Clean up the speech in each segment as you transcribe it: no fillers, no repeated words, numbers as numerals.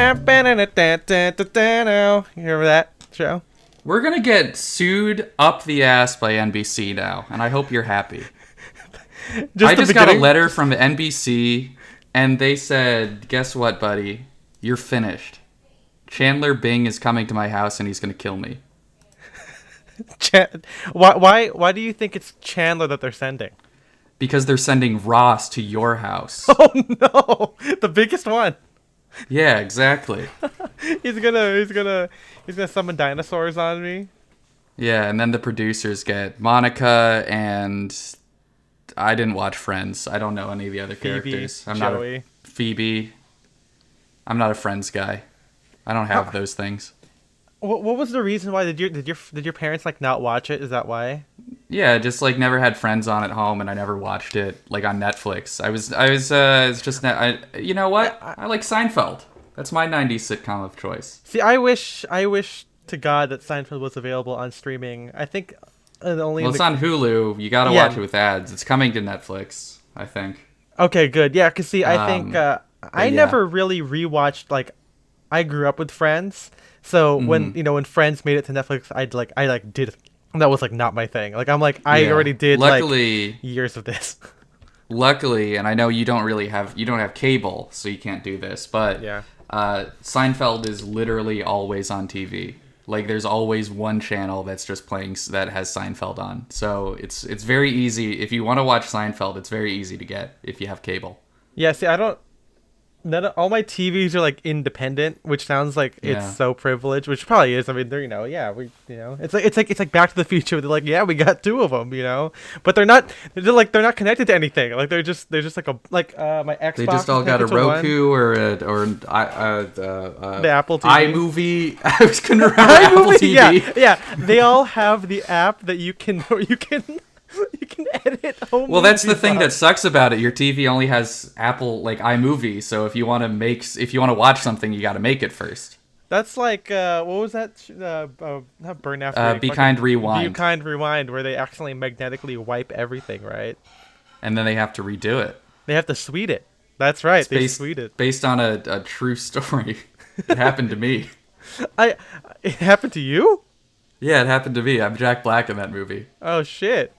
You remember that show? We're gonna get sued up the ass by NBC now, and I hope you're happy. I just got a letter from NBC, and they said, guess what, buddy? You're finished. Chandler Bing is coming to my house, and he's gonna kill me. Why do you think it's Chandler that they're sending? Because they're sending Ross to your house. Oh no, the biggest one. Yeah, exactly. He's gonna summon dinosaurs on me. Yeah, and then the producers get Monica and I didn't watch Friends. I don't know any of the other characters. Phoebe. I'm not a Friends guy. I don't have those things. What was the reason why did your parents like not watch it? Is that why? Yeah, just like never had Friends on at home, and I never watched it like on Netflix. You know what? I like Seinfeld. That's my '90s sitcom of choice. See, I wish to God that Seinfeld was available on streaming. I think it's on Hulu. You gotta watch it with ads. It's coming to Netflix, I think. Okay, good. Yeah, cause see, I think I never really rewatched like. I grew up with Friends, so when Friends made it to Netflix, I did. That was like not my thing. Like I already did. Luckily, like years of this. Luckily, and I know you don't have cable, so you can't do this. But Seinfeld is literally always on TV. Like there's always one channel that's just playing that has Seinfeld on. So it's very easy if you want to watch Seinfeld. It's very easy to get if you have cable. Yeah. See, I don't. All my TVs are like independent, which sounds like it's so privileged, which probably is. I mean, they're it's like Back to the Future. They're like, yeah, we got two of them, but they're not connected to anything. Like they're just like my Xbox. They just all got a Roku or the Apple TV. iMovie. I was gonna remember Apple TV. Yeah. They all have the app that you can edit home. Well, that's the thing that sucks about it. Your TV only has Apple like iMovie, so if you want to watch something, you got to make it first. That's like what was that? Not Burn After. Be Kind Rewind. Be Kind Rewind, where they accidentally magnetically wipe everything, right? And then they have to redo it. They have to sweet it. That's right. They sweet it based on a true story. It happened to me. It happened to you? Yeah, it happened to me. I'm Jack Black in that movie. Oh shit.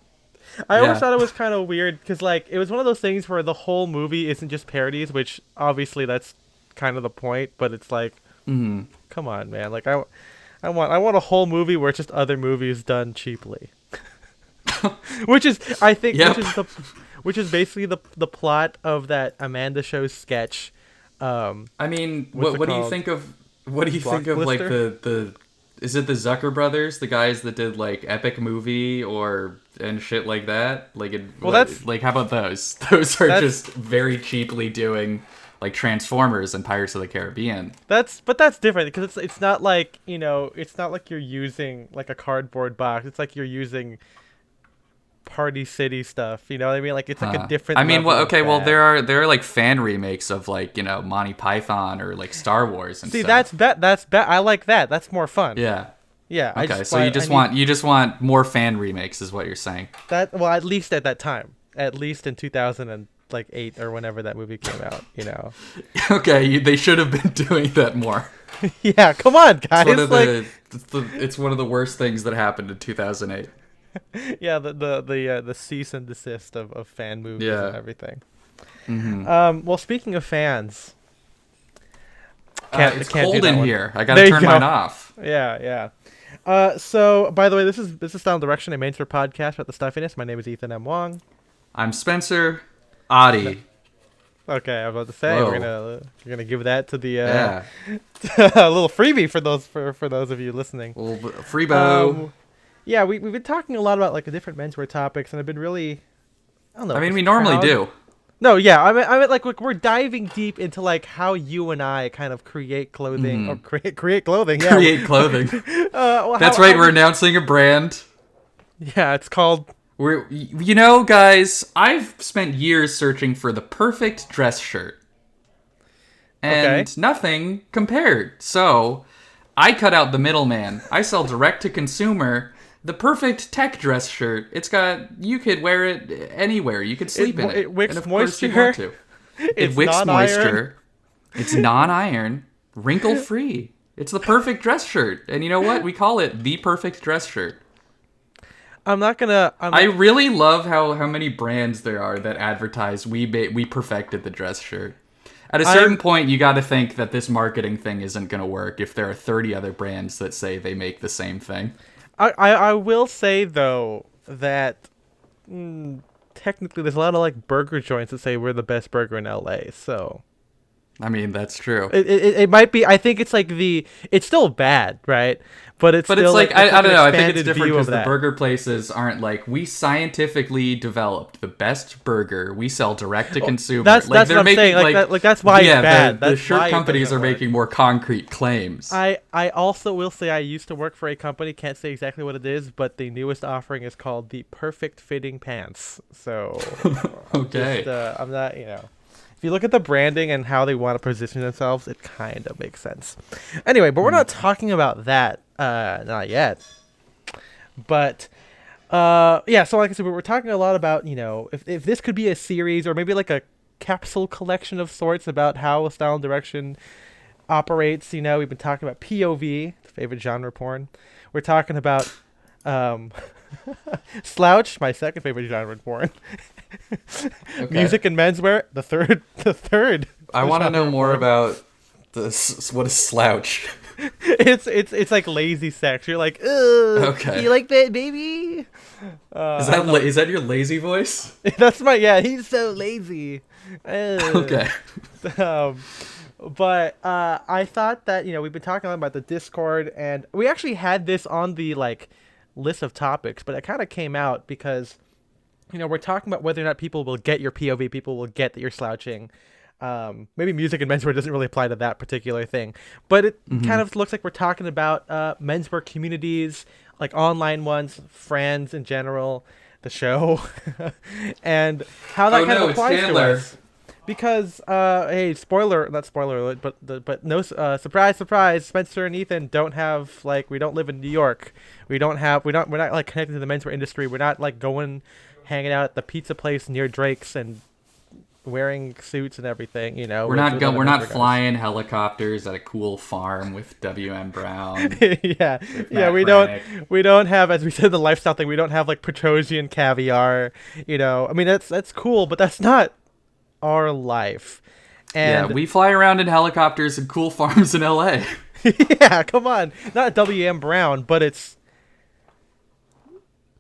I always thought it was kind of weird because like it was one of those things where the whole movie isn't just parodies, which obviously that's kind of the point. But it's like, come on, man! Like I want a whole movie where it's just other movies done cheaply, which is which is basically the plot of that Amanda Show sketch. I mean, what do you think of like the is it the Zucker brothers, the guys that did like Epic Movie and shit like that? How about those? Those are just very cheaply doing like Transformers and Pirates of the Caribbean. That's different because it's not like it's not like you're using like a cardboard box. It's like you're using Party City stuff. You know what I mean? Like it's like a different. I mean, there are like fan remakes of like Monty Python or like Star Wars and stuff. That's I like that. That's more fun. Yeah. Yeah. Okay, so you just want more fan remakes, is what you're saying. At least at that time, at least in 2008 or whenever that movie came out. Okay, they should have been doing that more. Yeah, come on, guys. It's one of the worst things that happened in 2008. Yeah, the cease and desist of fan movies and everything. Mm-hmm. Well, speaking of fans, it's cold in here. I gotta turn mine off. Yeah. So, by the way, this is Style and Direction, a Menswear podcast about the stuffiness. My name is Ethan M. Wong. I'm Spencer Adi. Okay, I was about to say we're gonna give that to the a little freebie for those of you listening. A little freebo. Yeah, we've been talking a lot about like the different menswear topics, and I've been really, I don't know. I mean, we normally do. No, yeah, I mean, like we're diving deep into like how you and I kind of create clothing or create clothing. Yeah, create clothing. That's right. We're announcing a brand. Yeah, it's called. Guys, I've spent years searching for the perfect dress shirt, and nothing compared. So, I cut out the middleman. I sell direct to consumer. The perfect tech dress shirt. You could wear it anywhere. You could sleep in it. It wicks and of moisture. Course you want to. It wicks moisture. It's non-iron. wrinkle free. It's the perfect dress shirt, and you know what? We call it the perfect dress shirt. I really love how many brands there are that advertise we perfected the dress shirt. At a certain point, you got to think that this marketing thing isn't going to work if there are 30 other brands that say they make the same thing. I will say, though, that technically there's a lot of like burger joints that say we're the best burger in LA, so... I mean, that's true. It might be. I think it's like it's still bad, right? But it's still like I don't know. I think it's different because the burger places aren't like, we scientifically developed the best burger. We sell direct to consumer. That's what I'm saying. Like that's why it's bad. The shirt companies are making more concrete claims. I also will say I used to work for a company. Can't say exactly what it is, but the newest offering is called the Perfect Fitting Pants. So okay, I'm not, If you look at the branding and how they want to position themselves, it kind of makes sense. Anyway, but we're not talking about that, not yet. But, so like I said, we're talking a lot about, if this could be a series or maybe like a capsule collection of sorts about how Style and Direction operates. We've been talking about POV, favorite genre porn. We're talking about Slouch, my second favorite genre porn. Okay. Music and menswear, the third. I want to know more about this. What is Slouch? It's like lazy sex. You're like, ugh. Okay. You like that, baby? Is that your lazy voice? That's he's so lazy. Okay. But I thought that we've been talking a lot about the Discord, and we actually had this on the list of topics, but it kind of came out because we're talking about whether or not people will get your POV, people will get that you're slouching. Maybe music and menswear doesn't really apply to that particular thing, but it kind of looks like we're talking about menswear communities, like online ones, friends in general, the show, and how that kind of applies to us. Because hey, not spoiler alert, but no surprise, Spencer and Ethan don't have we don't live in New York. We're not connected to the menswear industry. We're not hanging out at the pizza place near Drake's and wearing suits and everything. We're not flying helicopters at a cool farm with WM Brown. yeah. We don't have, as we said, the lifestyle thing. We don't have Petrosian caviar. I mean that's cool, but that's not our life. And we fly around in helicopters and cool farms in LA. Yeah, come on. Not WM Brown, but it's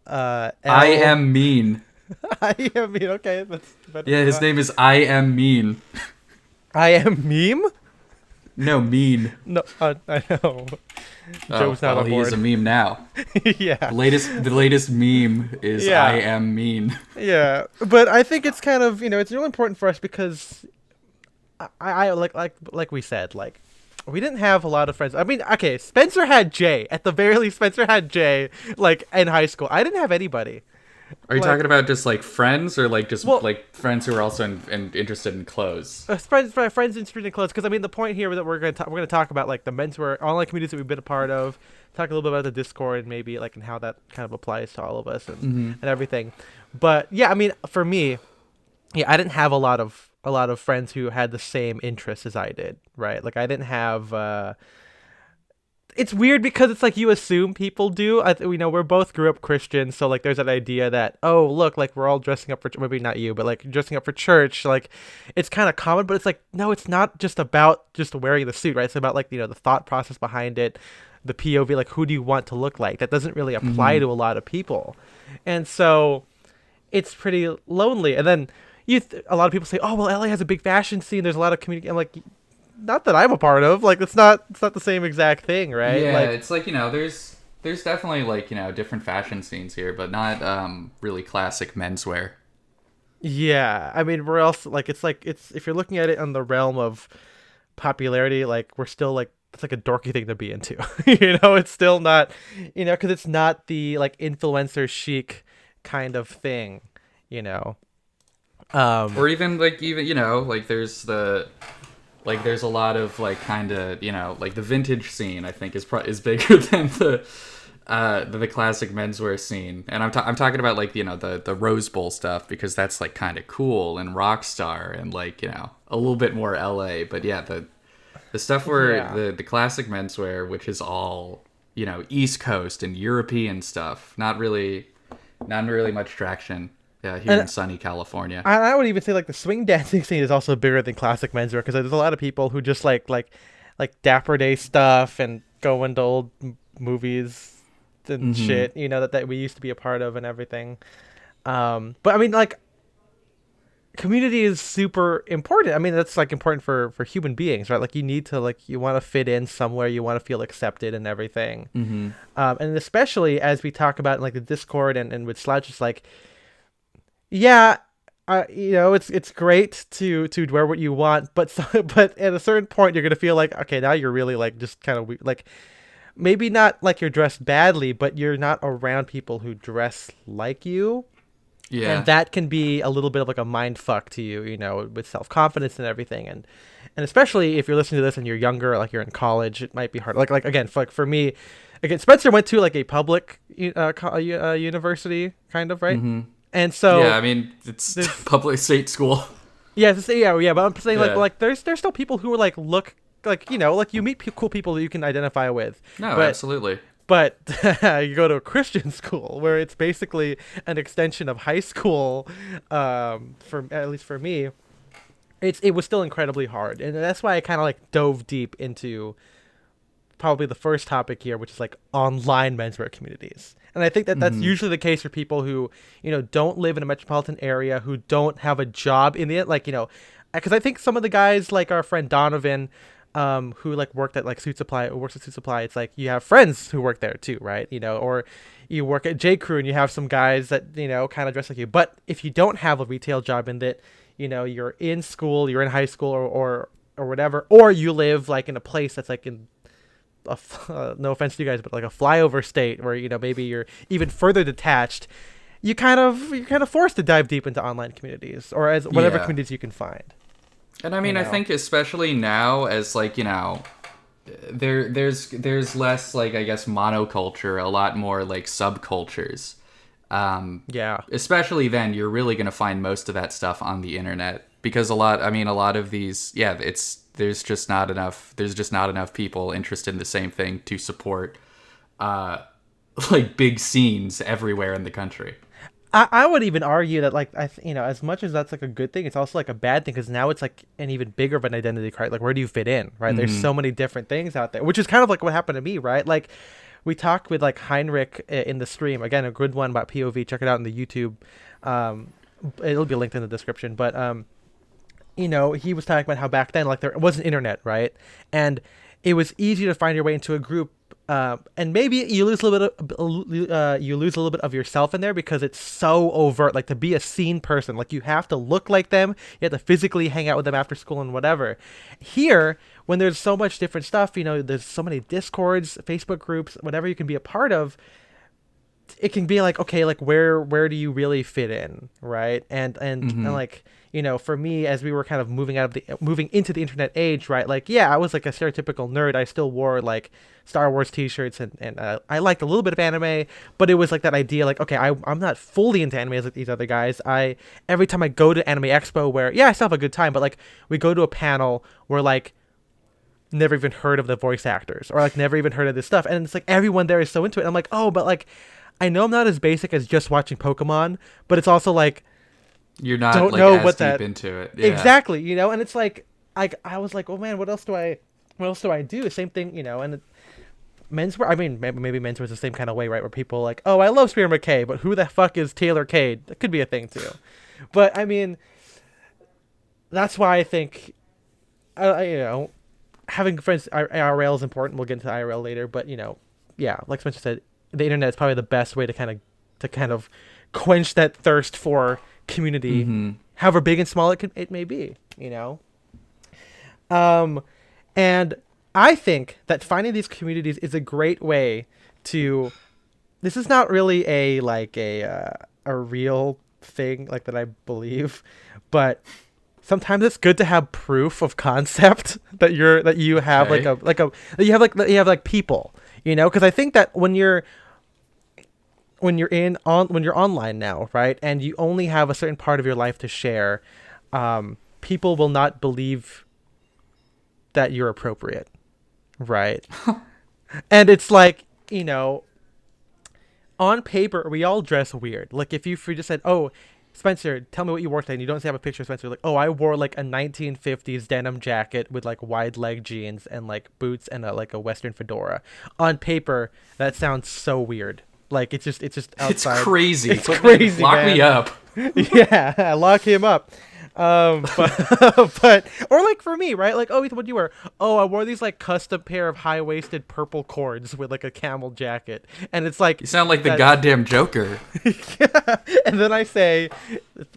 I am mean. I am mean. Okay, that's better. Yeah, his name is I am mean. I am meme? No, mean. No, I know. Joe's not on board. He is a meme now. Yeah. The latest meme is I am mean. Yeah, but I think it's kind of it's really important for us because I like we said we didn't have a lot of friends. I mean, okay, Spencer had Jay. At the very least, Spencer had Jay in high school. I didn't have anybody. Are you talking about just friends or friends who are also interested in clothes? Friends interested in clothes, because I mean the point here that we're going to talk about the menswear online communities that we've been a part of, talk a little bit about the Discord maybe and how that kind of applies to all of us and everything. But yeah, I mean for me, I didn't have a lot of friends who had the same interests as I did, right? I didn't have it's weird because it's you assume people do. We're both grew up Christian, so there's that idea that, oh look, we're all dressing up for, maybe not you, but dressing up for church. It's kind of common, but it's no, it's not just about just wearing the suit, right? It's about the thought process behind it, the POV, who do you want to look like? That doesn't really apply to a lot of people, and so it's pretty lonely. And then a lot of people say, oh well, LA has a big fashion scene. There's a lot of community. I'm like, not that I'm a part of. It's not the same exact thing, right? Yeah, it's there's definitely different fashion scenes here, but not really classic menswear. Yeah, I mean we're also it's if you're looking at it on the realm of popularity, we're still it's a dorky thing to be into. It's still not, because it's not the influencer chic kind of thing, or even there's the. There's a lot of kind of the vintage scene I think is bigger than the classic menswear scene, and I'm talking about the Rose Bowl stuff because that's kind of cool and rock star and a little bit more LA. But yeah, The stuff where Yeah. the classic menswear, which is all, East Coast and European stuff, not really much traction here And in sunny California. I would even say like the swing dancing scene is also bigger than classic menswear because there's a lot of people who just like Dapper Day stuff and go into old movies and Mm-hmm. shit, that we used to be a part of and everything. But I mean, like, community is super important. I mean, that's like important for human beings, right? Like, you need to like you want to fit in somewhere, you want to feel accepted and everything. Mm-hmm. And especially as we talk about in, like, the Discord and with Slouch, it's like, yeah, it's great to wear what you want, but but at a certain point you're gonna feel like, okay, now you're really like just kind of like, maybe not like you're dressed badly, but you're not around people who dress like you, and Yeah. that can be a little bit of like a mind fuck to you, with self confidence and everything, and especially if you're listening to this and you're younger, like you're in college, it might be hard. Like again, for me, again, Spencer went to like a public university, kind of, right? Mm-hmm. And Yeah, so I mean, it's there's public state school. yeah, yeah, but I'm saying like Yeah. like there's still people who are like look like, like you meet cool people that you can identify with, No, but absolutely. but you go to a Christian school where it's basically an extension of high school. For at least for me, it was still incredibly hard, and that's why I kind of like dove deep into probably the first topic here, which is like online menswear communities. And I think that that's Mm-hmm. usually the case for people who, don't live in a metropolitan area, who don't have a job in the, like, because I think some of the guys, like our friend Donovan, who like worked at like Suit Supply, or works at Suit Supply, it's like you have friends who work there too, right? Or you work at J Crew and you have some guys that, kind of dress like you. But if you don't have a retail job in that, you're in school, you're in high school, or whatever, or you live like in a place that's like in no offense to you guys, but like a flyover state where, maybe you're even further detached, you're kind of forced to dive deep into online communities, or as whatever Yeah. communities you can find. And I mean, I think especially now, as like, there's less, like, I guess, monoculture, a lot more like subcultures. Yeah. Especially then, you're really going to find most of that stuff on the internet, because a lot of these, yeah, there's just not enough people interested in the same thing to support like big scenes everywhere in the country. I would even argue that, like, as much as that's like a good thing, it's also like a bad thing, because now it's like an even bigger of an identity card. Like, where do you fit in, right? There's Mm-hmm. so many different things out there, which is kind of like what happened to me, right? Like, we talked with like Heinrich in the stream, again, a good one about POV. Check it out in the YouTube. Um, it'll be linked in the description, but he was talking about how back then, like, there wasn't internet, right? And it was easy to find your way into a group. And maybe you lose a little bit you lose a little bit of yourself in there, because it's so overt. Like, to be a scene person, like, you have to look like them. You have to physically hang out with them after school and whatever. Here, when there's so much different stuff, there's so many Discords, Facebook groups, whatever you can be a part of, it can be like, okay, like, where do you really fit in, right? And like, for me, as we were kind of moving into the internet age, right? Like, yeah, I was like a stereotypical nerd. I still wore like Star Wars t-shirts, and I liked a little bit of anime, but it was like that idea, like, okay, I'm not fully into anime as like these other guys. Every time I go to Anime Expo, where, yeah, I still have a good time, but like, we go to a panel where, like, never even heard of the voice actors, or like never even heard of this stuff, and it's like everyone there is so into it. I'm like, oh, but like, I know I'm not as basic as just watching Pokemon, but it's also like, You're not don't like know as what deep that into it. Yeah. exactly, and it's like, I was like, oh man, what else do I do? Same thing, and menswear. I mean, maybe menswear is the same kind of way, right? Where people are like, oh, I love Spear McKay, but who the fuck is Taylor Cade? That could be a thing too. But I mean, that's why I think, having friends IRL is important. We'll get into IRL later, but yeah, like Spencer said, the internet is probably the best way to kind of quench that thirst for community, Mm-hmm. however big and small it may be. And I think that finding these communities is a great way to. This is not really a real thing like that, I believe, but sometimes it's good to have proof of concept that you have Okay. that you have like people, because I think that when you're online now, right, and you only have a certain part of your life to share, people will not believe that you're appropriate, right? And it's like, on paper, we all dress weird. Like, if you just said, oh, Spencer, tell me what you wore today, and you don't have a picture of Spencer, like, oh, I wore, like, a 1950s denim jacket with, like, wide leg jeans and, like, boots and, like, a Western fedora. On paper, that sounds so weird. Like, it's just outside. It's crazy. It's crazy, Lock man. me up. Yeah, lock him up. But or like for me, right? Like, oh, Ethan, what do you wear? Oh, I wore these like custom pair of high-waisted purple cords with like a camel jacket, and it's like You sound like the goddamn Joker. Yeah. And then I say,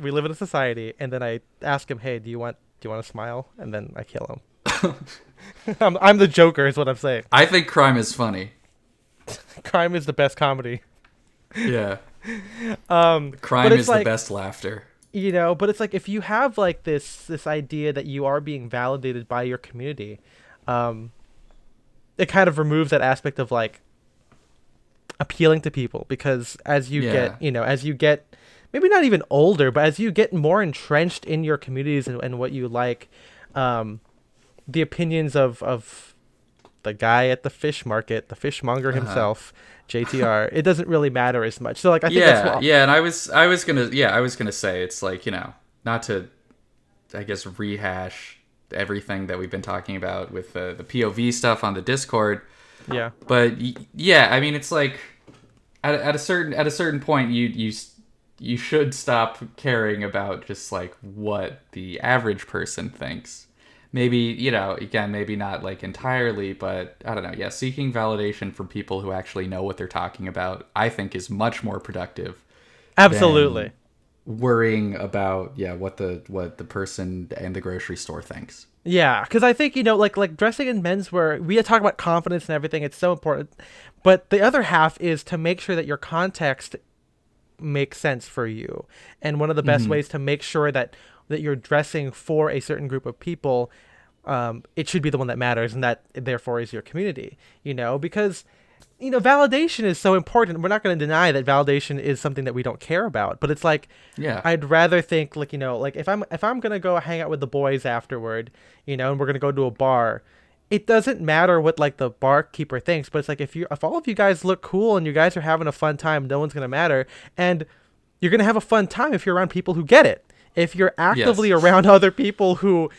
we live in a society, and then I ask him, hey, do you want to smile? And then I kill him. I'm the Joker, is what I'm saying. I think crime is funny. Crime is the best comedy. Yeah. Crime is the best laughter. But it's like if you have like this idea that you are being validated by your community, it kind of removes that aspect of like appealing to people, because as you get maybe not even older, but as you get more entrenched in your communities and what you like, the opinions of the guy at the fish market, the fishmonger himself, JTR, it doesn't really matter as much. So like I think that's and I was gonna say, it's like, not to, I guess, rehash everything that we've been talking about with the POV stuff on the Discord. Yeah. But yeah, I mean, it's like at a certain point you should stop caring about just like what the average person thinks. Maybe, again, maybe not like entirely, but I don't know. Yeah, seeking validation from people who actually know what they're talking about, I think, is much more productive. Absolutely. Than worrying about what the person in the grocery store thinks. Yeah, because I think, like dressing in menswear, we talk about confidence and everything. It's so important. But the other half is to make sure that your context makes sense for you. And one of the best ways to make sure that you're dressing for a certain group of people, it should be the one that matters, and that therefore is your community, because validation is so important. We're not going to deny that validation is something that we don't care about, but it's like, I'd rather think like, like if I'm going to go hang out with the boys afterward, and we're going to go to a bar, it doesn't matter what like the barkeeper thinks, but it's like if all of you guys look cool and you guys are having a fun time, no one's going to matter. And you're going to have a fun time if you're around people who get it. If you're actively around other people who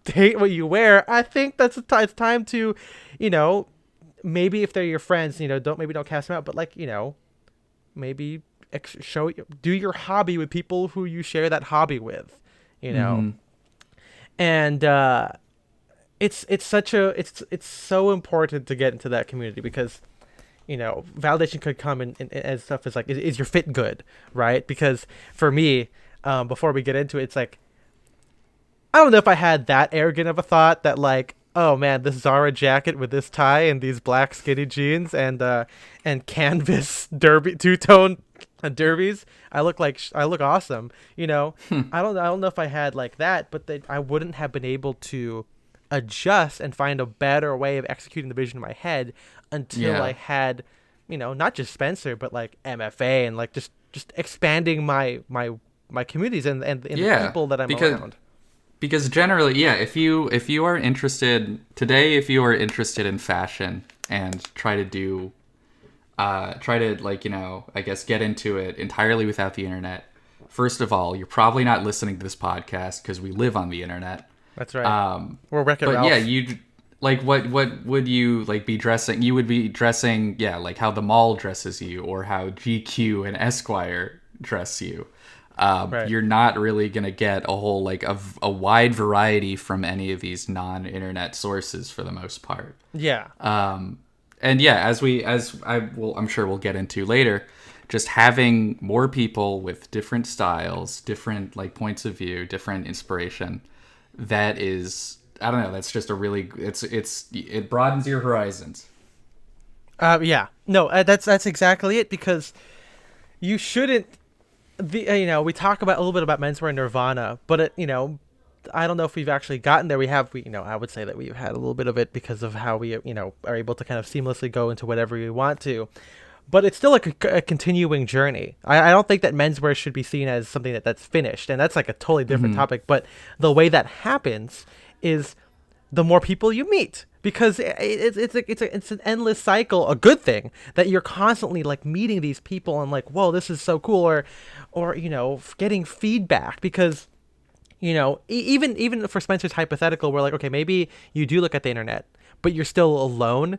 hate what you wear, I think it's time to, maybe if they're your friends, don't cast them out, but like, maybe do your hobby with people who you share that hobby with, and it's so important to get into that community, because validation could come in as stuff as like, is your fit good, right? Because for me, before we get into it, it's like, I don't know if I had that arrogant of a thought that like, oh man, this Zara jacket with this tie and these black skinny jeans and canvas derby two-tone derbies, I look awesome, I don't know if I had like that, but I wouldn't have been able to adjust and find a better way of executing the vision in my head until I had, not just Spencer, but like MFA and like just expanding my communities and the people that I'm around. Because generally, if you are interested today, if you are interested in fashion and try to like, I guess get into it entirely without the internet, first of all, you're probably not listening to this podcast because we live on the internet. That's right. We're Wreck-It But Ralph. yeah, you like what would you like be dressing? You would be dressing, like how the mall dresses you or how GQ and Esquire dress you. Right. You're not really gonna get a whole like a wide variety from any of these non-internet sources for the most part. Yeah. And yeah, I'm sure we'll get into later, just having more people with different styles, different like points of view, different inspiration. That is, I don't know. That's just a really it broadens your horizons. Yeah. No, that's exactly it, because you shouldn't. We talk about a little bit about menswear and Nirvana, but I don't know if we've actually gotten there. I would say that we've had a little bit of it because of how we, are able to kind of seamlessly go into whatever we want to, but it's still like a continuing journey. I don't think that menswear should be seen as something that's finished, and that's like a totally different topic. But the way that happens is the more people you meet, because it's an endless cycle, a good thing that you're constantly like meeting these people and like, whoa, this is so cool, or getting feedback, because even for Spencer's hypothetical, we're like, okay, maybe you do look at the internet, but you're still alone.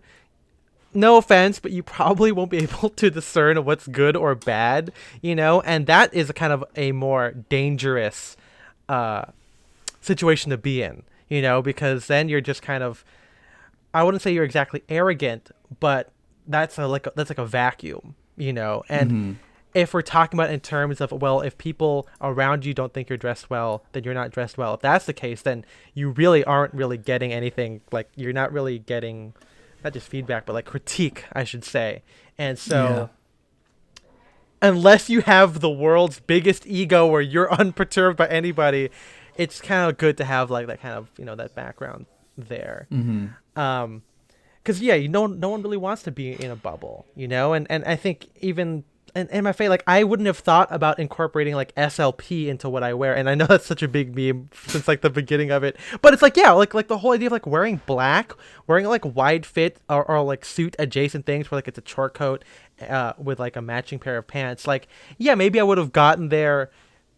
No offense, but you probably won't be able to discern what's good or bad, and that is a kind of a more dangerous situation to be in, because then you're just kind of, I wouldn't say you're exactly arrogant, but that's like a vacuum, and if we're talking about in terms of, well, if people around you don't think you're dressed well, then you're not dressed well. If that's the case, then you really aren't really getting anything, like you're not really getting not just feedback, but like critique, I should say. And so unless you have the world's biggest ego where you're unperturbed by anybody, it's kind of good to have like that kind of, that background there. Because no one really wants to be in a bubble, and I think even in MFA, like I wouldn't have thought about incorporating like SLP into what I wear, and I know that's such a big meme since like the beginning of it, but it's like like the whole idea of like wearing black, wearing like wide fit or like suit adjacent things where like it's a short coat with like a matching pair of pants, like maybe I would have gotten there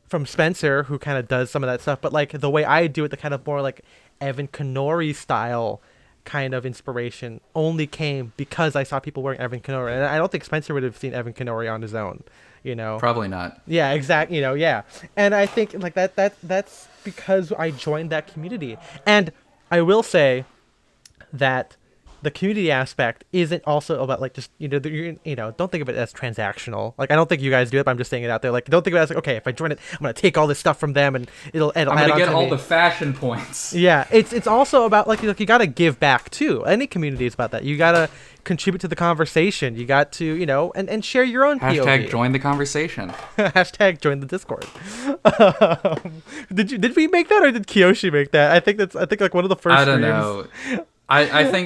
from Spencer, who kind of does some of that stuff, but like the way I do it, the kind of more like Evan Kenory style kind of inspiration only came because I saw people wearing Evan Kenory, and I don't think Spencer would have seen Evan Kenory on his own, Probably not. Yeah, exactly. And I think like that's because I joined that community. And I will say that the community aspect isn't also about like just don't think of it as transactional. Like I don't think you guys do it, but I'm just saying it out there. Like don't think of it as like, okay, if I join it, I'm gonna take all this stuff from them and it'll I'm add gonna on get to all me. the fashion points. Yeah, it's also about like you gotta give back too. Any community is about that. You gotta contribute to the conversation. You got to and share your own Hashtag POV. join the conversation. Hashtag join the Discord. Did we make that, or did Kiyoshi make that? I think like one of the first. I don't streams.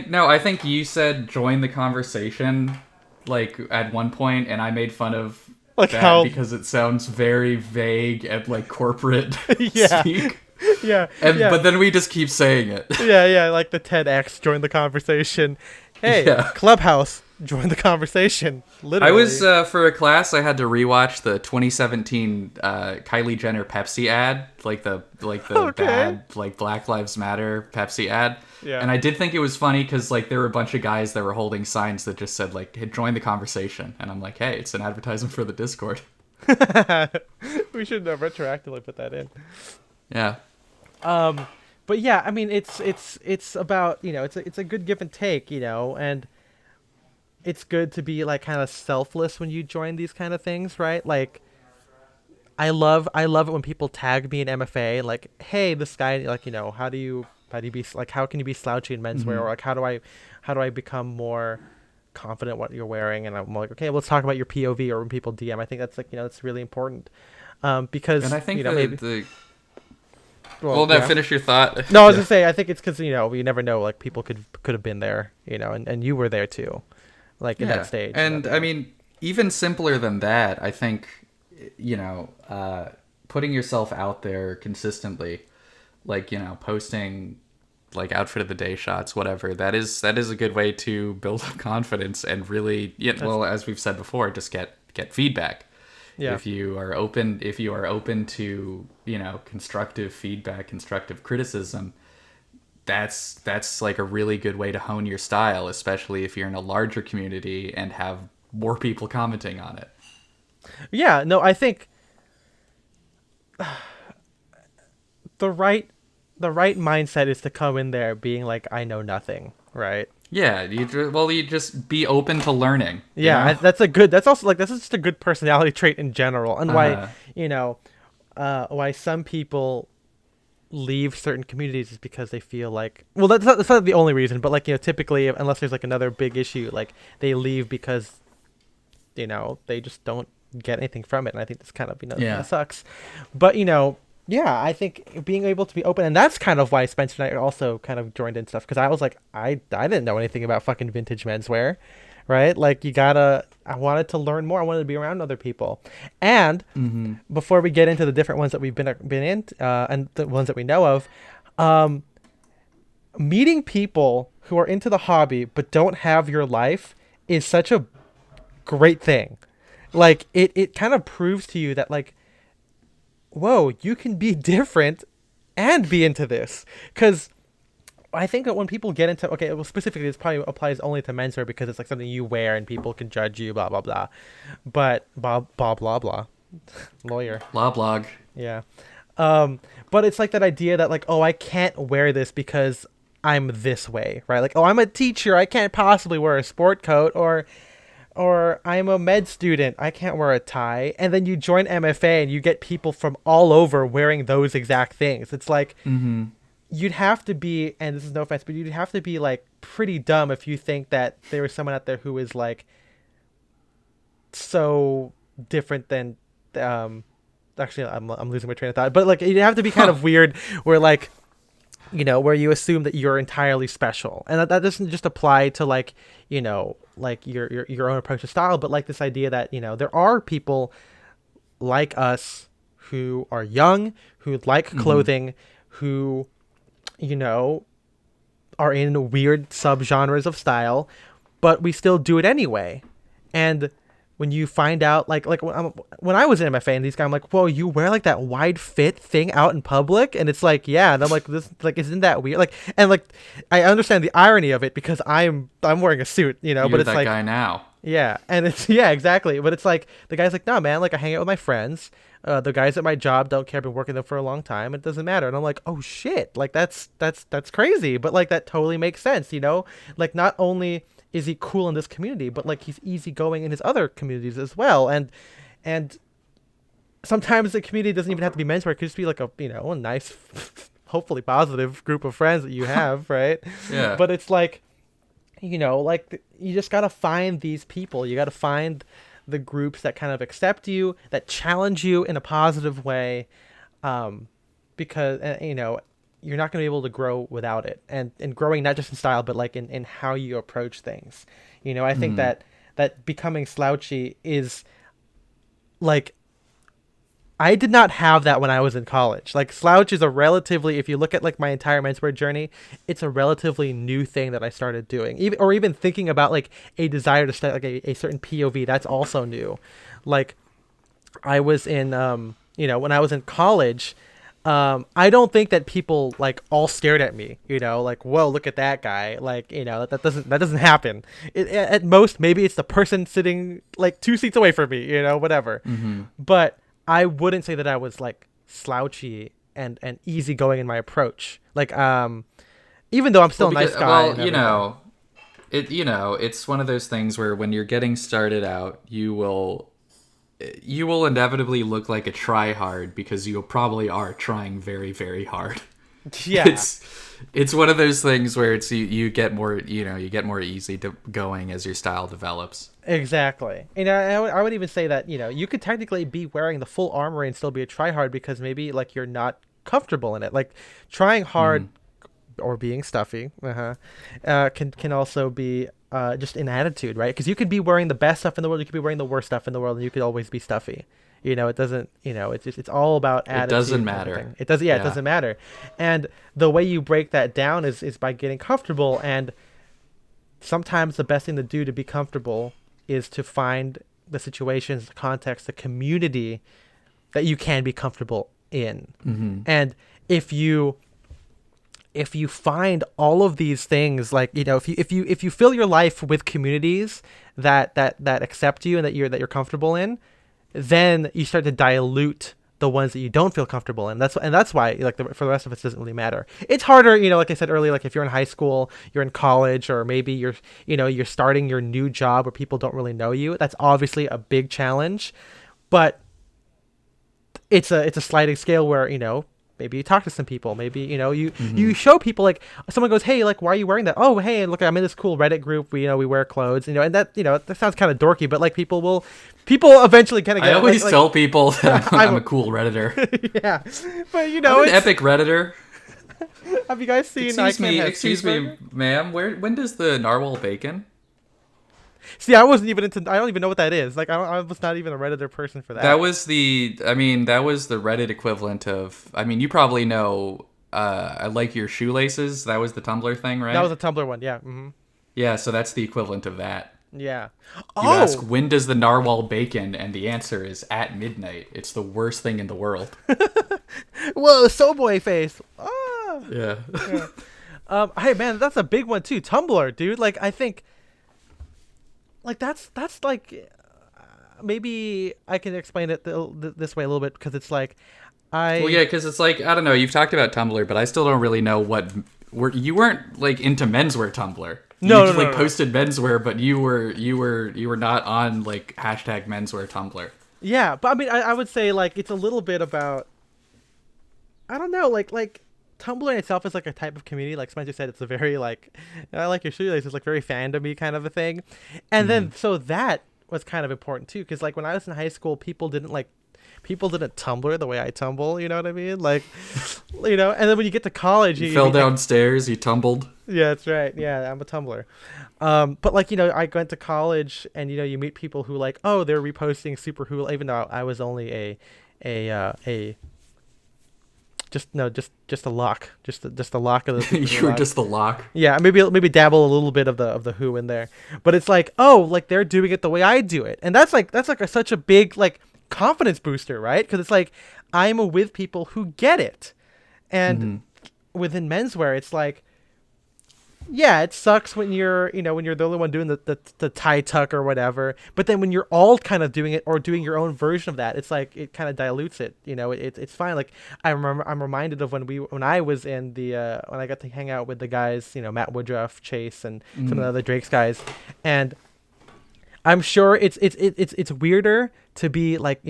know. I think you said join the conversation like at one point, and I made fun of like that because it sounds very vague and like corporate speak. But then we just keep saying it. Like the TEDx join the conversation. Hey, Clubhouse join the conversation. Literally. I was for a class I had to rewatch the 2017 Kylie Jenner Pepsi ad, like the bad like Black Lives Matter Pepsi ad. Yeah. And I did think it was funny because like there were a bunch of guys that were holding signs that just said like, hey, join the conversation, and I'm like, hey, it's an advertisement for the Discord. We should retroactively put that in. Yeah. But yeah, I mean, it's about it's a good give and take, and it's good to be like kind of selfless when you join these kind of things, right? Like I love it when people tag me in MFA, like, hey, this guy, like, how do you be like, how can you be slouchy in menswear, or like how do I become more confident what you're wearing? And I'm like, okay, let's talk about your POV, or when people DM. I think that's like that's really important, because and I think finish your thought. No, I was gonna say I think it's because we never know, like people could have been there, and you were there too, like in that stage. And I mean, even simpler than that, I think putting yourself out there consistently, like posting like outfit of the day shots, whatever, that is a good way to build up confidence and really as we've said before, just get feedback. Yeah. If you are open to constructive feedback, constructive criticism, that's like a really good way to hone your style, especially if you're in a larger community and have more people commenting on it. Yeah, no, I think the right mindset is to come in there being like, I know nothing, right? Yeah, you just be open to learning. Yeah, that's just a good personality trait in general, and why some people leave certain communities is because they feel like, well, that's not the only reason, but like typically, unless there's like another big issue, like they leave because they just don't get anything from it, and I think this kind of kind of sucks, but yeah, I think being able to be open, and that's kind of why Spencer and I also kind of joined in stuff, because I was like, I didn't know anything about fucking vintage menswear, right? Like I wanted to learn more. I wanted to be around other people. And before we get into the different ones that we've been in, and the ones that we know of, meeting people who are into the hobby but don't have your life is such a great thing. Like it kind of proves to you that like, whoa, you can be different and be into this. Because I think that when people get into, okay, well, specifically this probably applies only to menswear because it's like something you wear and people can judge you, blah blah blah. But blah blah blah blah, lawyer. Blah blog. Yeah. But it's like that idea that like, oh, I can't wear this because I'm this way, right? Like, oh, I'm a teacher, I can't possibly wear a sport coat, or I'm a med student, I can't wear a tie. And then you join MFA and you get people from all over wearing those exact things. It's like, you'd have to be, and this is no offense, but you'd have to be like pretty dumb if you think that there was someone out there who is like so different than, actually I'm losing my train of thought, but like you'd have to be kind of weird where like, you know, where you assume that you're entirely special. And that doesn't just apply to like, you know, like your own approach to style, but like this idea that, you know, there are people like us who are young, who like clothing, who, you know, are in weird subgenres of style, but we still do it anyway. And when you find out, like when I was in MFA and these guys, I'm like, whoa, you wear like that wide fit thing out in public? And it's like, yeah. And I'm like, this, like, isn't that weird? Like, and like, I understand the irony of it because I'm wearing a suit, you know, You're but it's that like, guy now. yeah. And it's, yeah, exactly. But it's like, the guy's like, no, man, like I hang out with my friends. The guys at my job don't care. I've been working them for a long time. It doesn't matter. And I'm like, oh shit. Like that's crazy. But like, that totally makes sense, you know? Like not only is he cool in this community, but like he's easygoing in his other communities as well. And sometimes the community doesn't even have to be menswear. It could just be like a, you know, a nice, hopefully positive group of friends that you have, right? Yeah. But it's like, you know, like you just got to find these people. You got to find the groups that kind of accept you, that challenge you in a positive way, because, you know, you're not going to be able to grow without it. And growing not just in style, but like in how you approach things. You know, I think that becoming slouchy is like, I did not have that when I was in college. Like slouch is a relatively, if you look at like my entire menswear journey, it's a relatively new thing that I started doing. Even thinking about like a desire to start like a certain POV, that's also new. Like I was in, you know, when I was in college, I don't think that people like all stared at me, you know, like, whoa, look at that guy. Like, you know, that doesn't happen. At most, maybe it's the person sitting like 2 seats away from me, you know, whatever. But I wouldn't say that I was like slouchy and easygoing in my approach. Like, even though I'm still a nice guy. Well, you know, it's one of those things where when you're getting started out, you will inevitably look like a try-hard because you probably are trying very, very hard. Yeah. It's one of those things where it's you get more, you know, you get more easy to going as your style develops. Exactly. And I would even say that, you know, you could technically be wearing the full armor and still be a tryhard because maybe like you're not comfortable in it. Like trying hard or being stuffy can also be just an attitude, right? Because you could be wearing the best stuff in the world, you could be wearing the worst stuff in the world, and you could always be stuffy. You know, it doesn't, you know, it's all about attitude. It doesn't matter. It doesn't, it doesn't matter. And the way you break that down is by getting comfortable. And sometimes the best thing to do to be comfortable is to find the situations, the context, the community that you can be comfortable in. And if you find all of these things, like, you know, if you fill your life with communities that accept you and that you're comfortable in, then you start to dilute the ones that you don't feel comfortable in. That's why, like, for the rest of us, it doesn't really matter. It's harder, you know, like I said earlier, like if you're in high school, you're in college, or maybe you're starting your new job where people don't really know you. That's obviously a big challenge, but it's a sliding scale where, you know, maybe you talk to some people, maybe, you know, you show people, like someone goes, hey, like, why are you wearing that? Oh, hey, look, I'm in this cool Reddit group. We wear clothes, you know, and that, you know, that sounds kind of dorky, but like people eventually kind of get I always like, tell people that I'm a cool Redditor. Yeah. But you know, I'm an epic Redditor. Have you guys seen Excuse me, ma'am, when does the narwhal bacon? See, I wasn't even I don't even know what that is. Like, I was not even a Redditor person for that. That was the Reddit equivalent of, I mean, you probably know I like your shoelaces. That was the Tumblr thing, right? That was a Tumblr one, yeah. Mm-hmm. Yeah, so that's the equivalent of that. Yeah. You ask, when does the narwhal bacon? And the answer is at midnight. It's the worst thing in the world. Whoa, so boy face. Ah. Yeah. Hey man, that's a big one too. Tumblr, dude. Like I think, like that's like, maybe I can explain it this way a little bit because it's like, Well, yeah, because it's like, I don't know. You've talked about Tumblr, but I still don't really know what. You weren't like into menswear Tumblr. No, you just no, like posted menswear, but you were not on like hashtag menswear Tumblr. Yeah, but I mean, I would say like it's a little bit about. I don't know, like Tumblr in itself is like a type of community. Like Spencer said, it's a very like, I like your shoelaces. It's like very fandom-y kind of a thing, and then so that was kind of important too, because like when I was in high school, people didn't Tumblr the way I tumble. You know what I mean? Like, and then when you get to college, you fell downstairs, you tumbled. Yeah, that's right. Yeah, I'm a Tumblr. But like, I went to college and, you meet people who like, oh, they're reposting super hula, even though I was only just a lock, just a lock of the you were just the lock. Yeah, maybe dabble a little bit of the who in there. But it's like, oh, like they're doing it the way I do it. And that's like such a big like confidence booster, right? Because it's like I'm with people who get it. And within menswear, it's like, yeah, it sucks when you're the only one doing the tie tuck or whatever. But then when you're all kind of doing it or doing your own version of that, it's like it kind of dilutes it. It's fine. Like I'm reminded of when I was in the when I got to hang out with the guys, Matt Woodruff, Chase, and some of the other Drake's guys, and I'm sure it's weirder to be like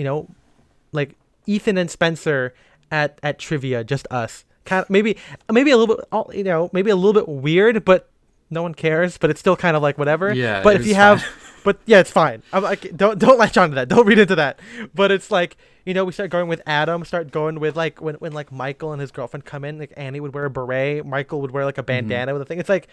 like Ethan and Spencer at trivia, just us. Kind of, maybe a little bit, maybe a little bit weird, but no one cares. But it's still kind of like whatever. Yeah. But if you have, but yeah, it's fine. I'm like, don't latch onto that. Don't read into that. But it's like, we start going with Adam. Start going with like when like Michael and his girlfriend come in. Like Annie would wear a beret. Michael would wear like a bandana with a thing. It's like.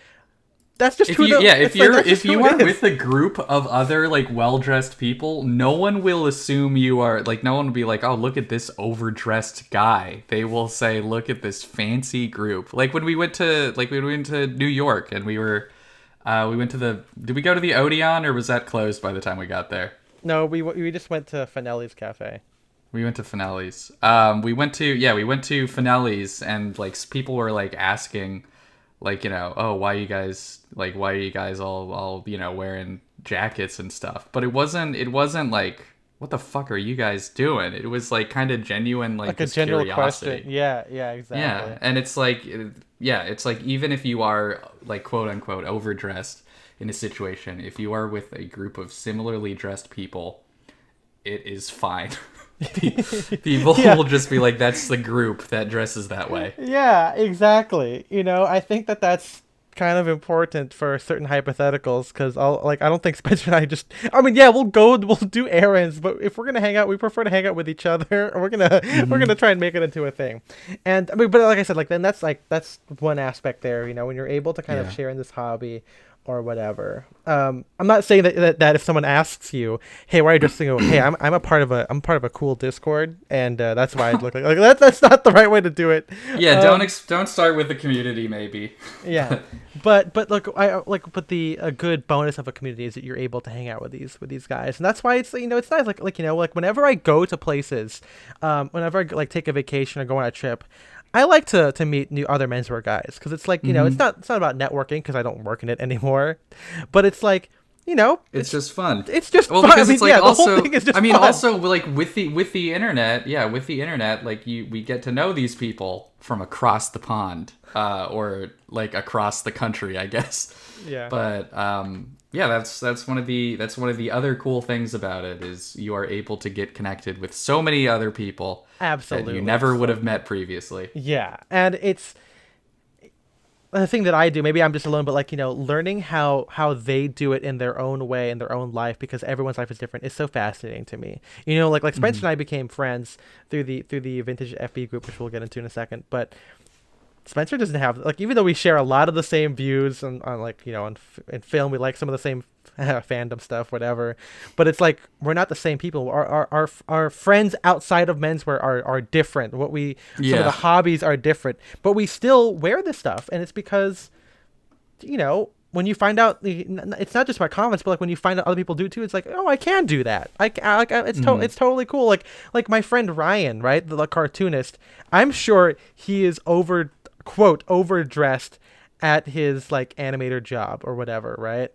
That's just if you are with a group of other like well-dressed people, no one will assume you are like, no one will be like, oh, look at this overdressed guy. They will say, look at this fancy group. Like when we went to New York and we went to did we go to the Odeon, or was that closed by the time we got there? No, we just went to Finelli's Cafe. We went to Finelli's. We went to Finelli's, and like people were like asking, like, oh, why are you guys all wearing jackets and stuff? But it wasn't like, what the fuck are you guys doing? It was like kind of genuine, like this a general curiosity. Question. Yeah, exactly. Yeah, and it's like, even if you are like quote unquote overdressed in a situation, if you are with a group of similarly dressed people, it is fine. People will just be like, that's the group that dresses that way. Yeah, exactly. I think that's kind of important for certain hypotheticals, because I don't think Spencer and I we'll do errands, but if we're gonna hang out, we prefer to hang out with each other, or we're gonna try and make it into a thing. And but like I said, like then that's one aspect there. When you're able to kind of share in this hobby or whatever. I'm not saying that if someone asks you, hey, why are you dressing? Hey, I'm a part of a cool Discord, and that's why I look like that. That's not the right way to do it. Yeah, don't start with the community, maybe. Yeah, but look, a good bonus of a community is that you're able to hang out with these guys, and that's why it's it's nice. Like whenever I go to places, whenever I like take a vacation or go on a trip, I like to meet new other menswear guys, because it's like it's not about networking, because I don't work in it anymore, but it's like it's just fun. It's just fun. Because it's like the whole thing is just fun. Also like with the internet, like we get to know these people from across the pond, or like across the country, I guess. Yeah. But that's one of the other cool things about it, is you are able to get connected with so many other people. Absolutely. That you never would have met previously. Yeah, and it's the thing that I do. Maybe I'm just alone, but like learning how they do it in their own way, in their own life, because everyone's life is different, is so fascinating to me. Like Spencer and I became friends through the vintage FB group, which we'll get into in a second. But Spencer doesn't have, like, even though we share a lot of the same views on like, in film, we like some of the same fandom stuff, whatever. But it's like we're not the same people. Our friends outside of menswear are different. Some of the hobbies are different, but we still wear this stuff, and it's because, when you find out it's not just about comments, but like when you find out other people do too, it's like, oh, I can do that. It's totally cool. Like my friend Ryan, right, the cartoonist. I'm sure he is overdressed at his like animator job or whatever, right?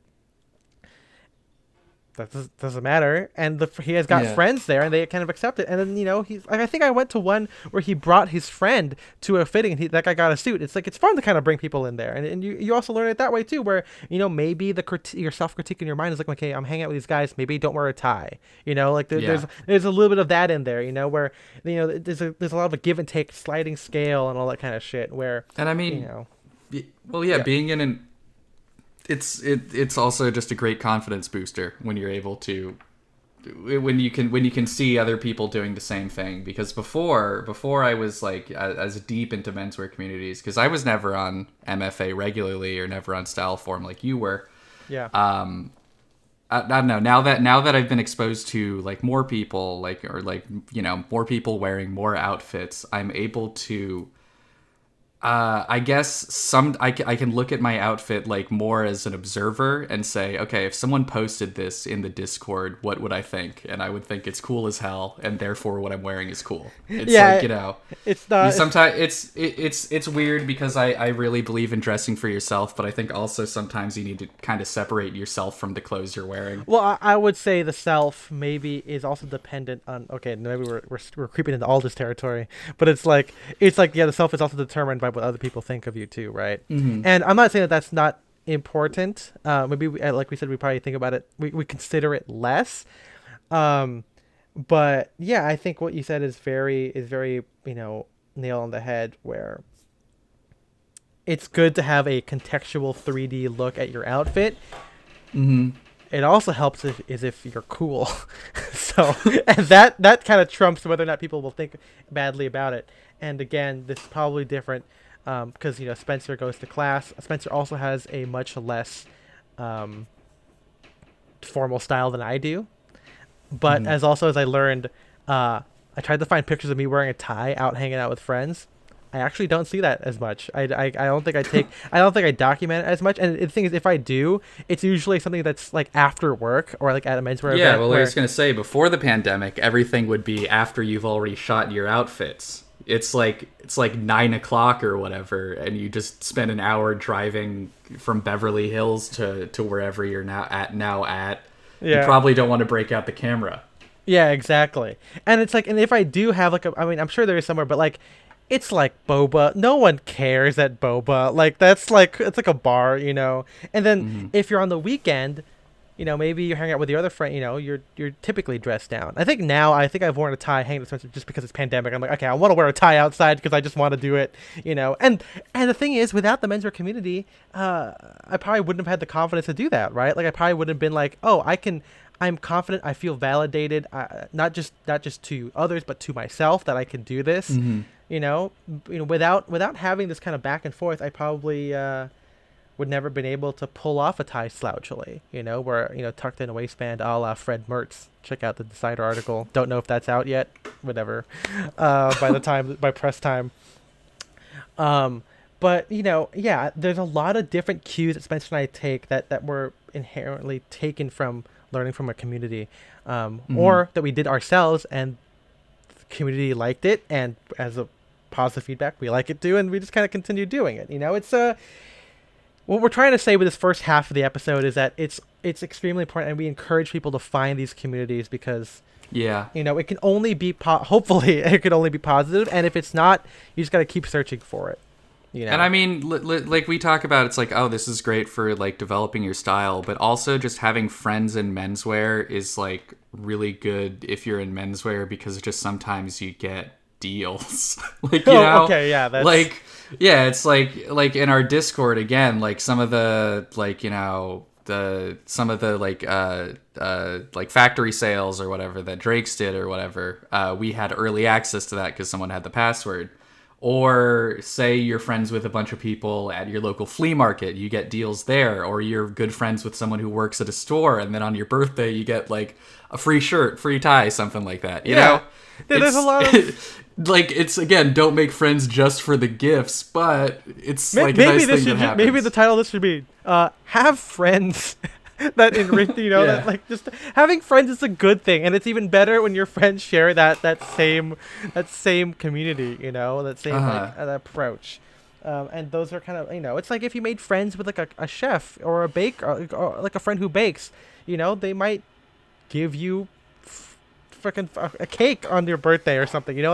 That doesn't matter, and he has got friends there, and they kind of accept it. And then he's like, I think I went to one where he brought his friend to a fitting, and that guy got a suit. It's like, it's fun to kind of bring people in there, and you also learn it that way too, where maybe your self critique in your mind is like, okay, I'm hanging out with these guys, maybe don't wear a tie, like there's a little bit of that in there, where there's a lot of a give and take, sliding scale, and all that kind of shit. Where, and I mean, being in an it's also just a great confidence booster when you're able to when you can see other people doing the same thing, because before I was like as deep into menswear communities, because I was never on MFA regularly or never on Style Forum like you were. I don't know, now that I've been exposed to like more people more people wearing more outfits, I'm able to I guess I can look at my outfit like more as an observer and say, okay, if someone posted this in the Discord, what would I think? And I would think it's cool as hell, and therefore what I'm wearing is cool. It's it's not. Sometimes it's weird because I really believe in dressing for yourself, but I think also sometimes you need to kind of separate yourself from the clothes you're wearing. Well, I would say the self maybe is also dependent on. Okay, maybe we're creeping into all this territory, but it's like the self is also determined by what other people think of you too, right? Mm-hmm. And I'm not saying that that's not important. Maybe like we said, we probably think about it, we consider it less, but yeah, I think what you said is very nail on the head, where it's good to have a contextual 3D look at your outfit. It also helps if you're cool. So, and that kind of trumps whether or not people will think badly about it. And again, this is probably different because Spencer goes to class. Spencer also has a much less formal style than I do. But as I learned, I tried to find pictures of me wearing a tie out hanging out with friends. I actually don't see that as much. I don't think I don't think I document it as much. And the thing is, if I do, it's usually something that's like after work or like at a menswear event. Yeah, well, I was going to say, before the pandemic, everything would be after you've already shot your outfits. It's like 9 o'clock or whatever, and you just spend an hour driving from Beverly Hills to wherever you're now at. Yeah. You probably don't want to break out the camera. Yeah, exactly. And it's like, and if I do have like I'm sure there is somewhere, but like, it's like boba. No one cares at boba. Like it's like a bar, And then if you're on the weekend, maybe you're hanging out with your other friend. You're typically dressed down. I think I've worn a tie hanging out just because it's pandemic. I'm like, okay, I want to wear a tie outside because I just want to do it. And the thing is, without the menswear community, I probably wouldn't have had the confidence to do that, right? Like I probably wouldn't have been like, oh, I'm confident. I feel validated, not just to others, but to myself, that I can do this. Without having this kind of back and forth, I probably would never been able to pull off a tie slouchily. Where tucked in a waistband, a la Fred Mertz. Check out the Decider article. Don't know if that's out yet. Whatever. By press time. But there's a lot of different cues that Spencer and I take that were inherently taken from learning from a community, or that we did ourselves, and the community liked it, and as a positive feedback, we like it too, and we just kind of continue doing it. It's what we're trying to say with this first half of the episode is that it's extremely important, and we encourage people to find these communities because it can only be hopefully it can only be positive, and if it's not, you just got to keep searching for it. And I mean, like we talk about, it's like, oh, this is great for like developing your style, but also just having friends in menswear is like really good if you're in menswear, because just sometimes you get deals. Okay, yeah, that's like, yeah, it's like in our Discord again, like some of the like factory sales or whatever that Drake's did or whatever, we had early access to that because someone had the password. Or say you're friends with a bunch of people at your local flea market, you get deals there. Or you're good friends with someone who works at a store, and then on your birthday you get like a free shirt, free tie, something like that. You know? There's a lot of like, it's, again, don't make friends just for the gifts, but it's like a nice thing that happens. Maybe the title of this should be have friends that enrich, that, like, just having friends is a good thing, and it's even better when your friends share that same community, that same that approach. And those are kind of, it's like if you made friends with like a chef or a baker, or like a friend who bakes, they might give you freaking a cake on your birthday or something, and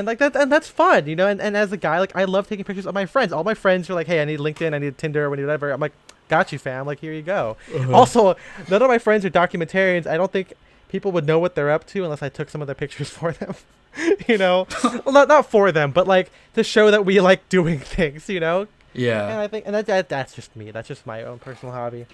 like that, and that's fun, and as a guy, like, I love taking pictures of my friends. All my friends are like, hey, I need LinkedIn, I need Tinder, or whatever. I'm like, got you, fam, like, here you go. Also, none of my friends are documentarians. I don't think people would know what they're up to unless I took some of their pictures for them. Well, not for them, but like to show that we like doing things, Yeah. And I think, and that's just me. That's just my own personal hobby.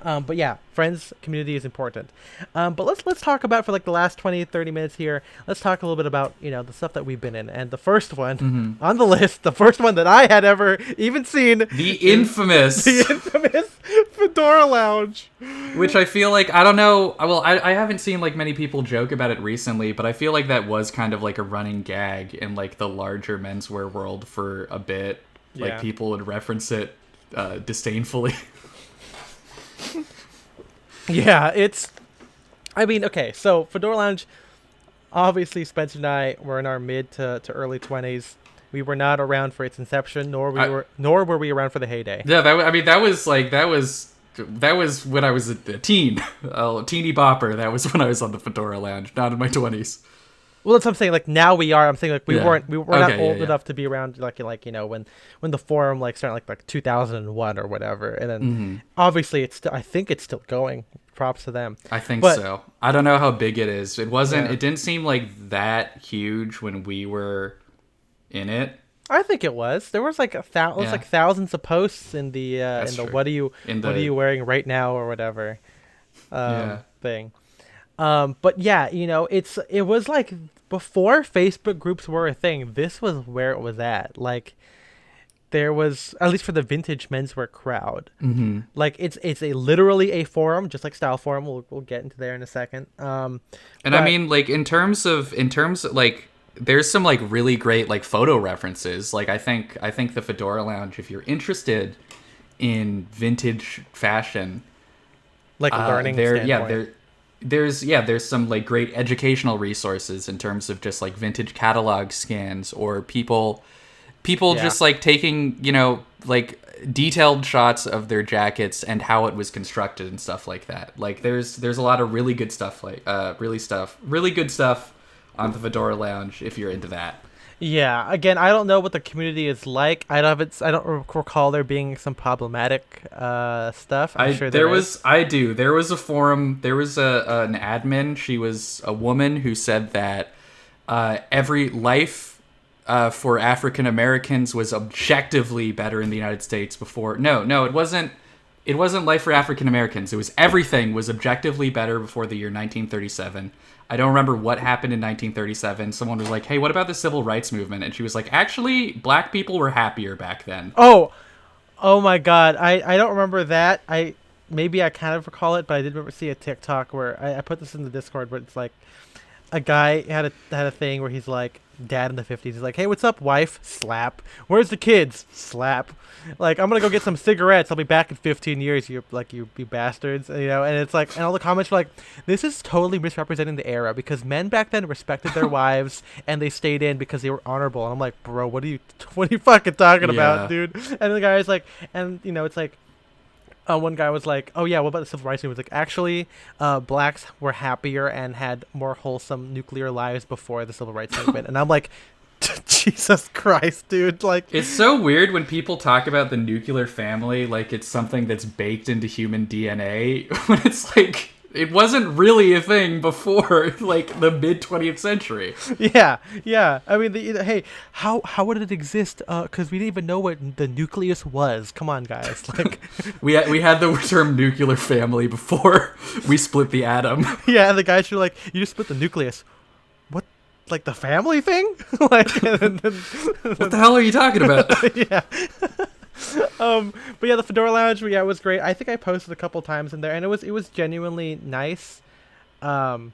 But yeah, friends, community is important. But let's talk about, for like the last 20-30 minutes here, let's talk a little bit about, the stuff that we've been in. And the first one on the list, the first one that I had ever even seen, the infamous Fedora Lounge. Which I feel like, I don't know, well, I haven't seen like many people joke about it recently, but I feel like that was kind of like a running gag in like the larger menswear world for a bit. Like, people would reference it disdainfully. Yeah, okay, so Fedora Lounge, obviously Spencer and I were in our mid to early 20s. We were not around for its inception, nor were we around for the heyday. Yeah, that was when I was a teen, a teeny bopper. That was when I was on the Fedora Lounge, not in my 20s. Well, that's what I'm saying. Like, now we are. I'm saying, like, we were not old enough to be around, like when the forum like started like 2001 or whatever. And then obviously I think it's still going. Props to them. I think so. I don't know how big it is. It wasn't. It didn't seem like that huge when we were in it. I think it was. There was like thousands of posts in the what are you wearing right now or whatever thing. But yeah, it was like before Facebook groups were a thing. This was where it was at. Like, there was, at least for the vintage menswear crowd, like it's literally a forum, just like Style Forum. We'll get into there in a second. And I mean, like, in terms of like, there's some like really great like photo references. Like, I think the Fedora Lounge, if you're interested in vintage fashion, like a learning standpoint. There's some like great educational resources in terms of just like vintage catalog scans, or people just like taking, like detailed shots of their jackets and how it was constructed and stuff like that. Like, there's a lot of really good stuff, like really good stuff on the Fedora Lounge if you're into that. Yeah, again, I don't know what the community is like. I don't recall there being some problematic stuff. I'm sure there is. I do. There was a forum. There was an admin. She was a woman who said that every life for African Americans was objectively better in the United States before. No, it wasn't. It wasn't life for African Americans. It was everything was objectively better before the year 1937. I don't remember what happened in 1937. Someone was like, hey, what about the civil rights movement? And she was like, actually, black people were happier back then. Oh my God. I don't remember that. Maybe I kind of recall it, but I did remember see a TikTok where I put this in the Discord, but it's like a guy had a thing where he's like, dad in the 50s. He's like, hey, what's up, wife? Slap. Where's the kids? Slap. Like, I'm gonna go get some cigarettes. I'll be back in 15 years. You bastards. And it's like, and all the comments were like, this is totally misrepresenting the era, because men back then respected their wives and they stayed in because they were honorable. And I'm like, bro, what are you fucking talking about, dude? And the guy's like, and it's like, one guy was like, oh yeah, what about the civil rights movement? Like, actually, blacks were happier and had more wholesome nuclear lives before the civil rights movement. And I'm like, Jesus Christ, dude. Like, it's so weird when people talk about the nuclear family like it's something that's baked into human DNA, when it's like, it wasn't really a thing before like the mid 20th century. Yeah. I mean, hey, how would it exist? Because we didn't even know what the nucleus was. Come on, guys. Like, we had the term nuclear family before we split the atom. Yeah, and the guys were like, you just split the nucleus. like the family thing. Like, what the hell are you talking about? Yeah. But yeah, the Fedora Lounge, yeah, it was great. I think I posted a couple times in there, and it was genuinely nice. Well,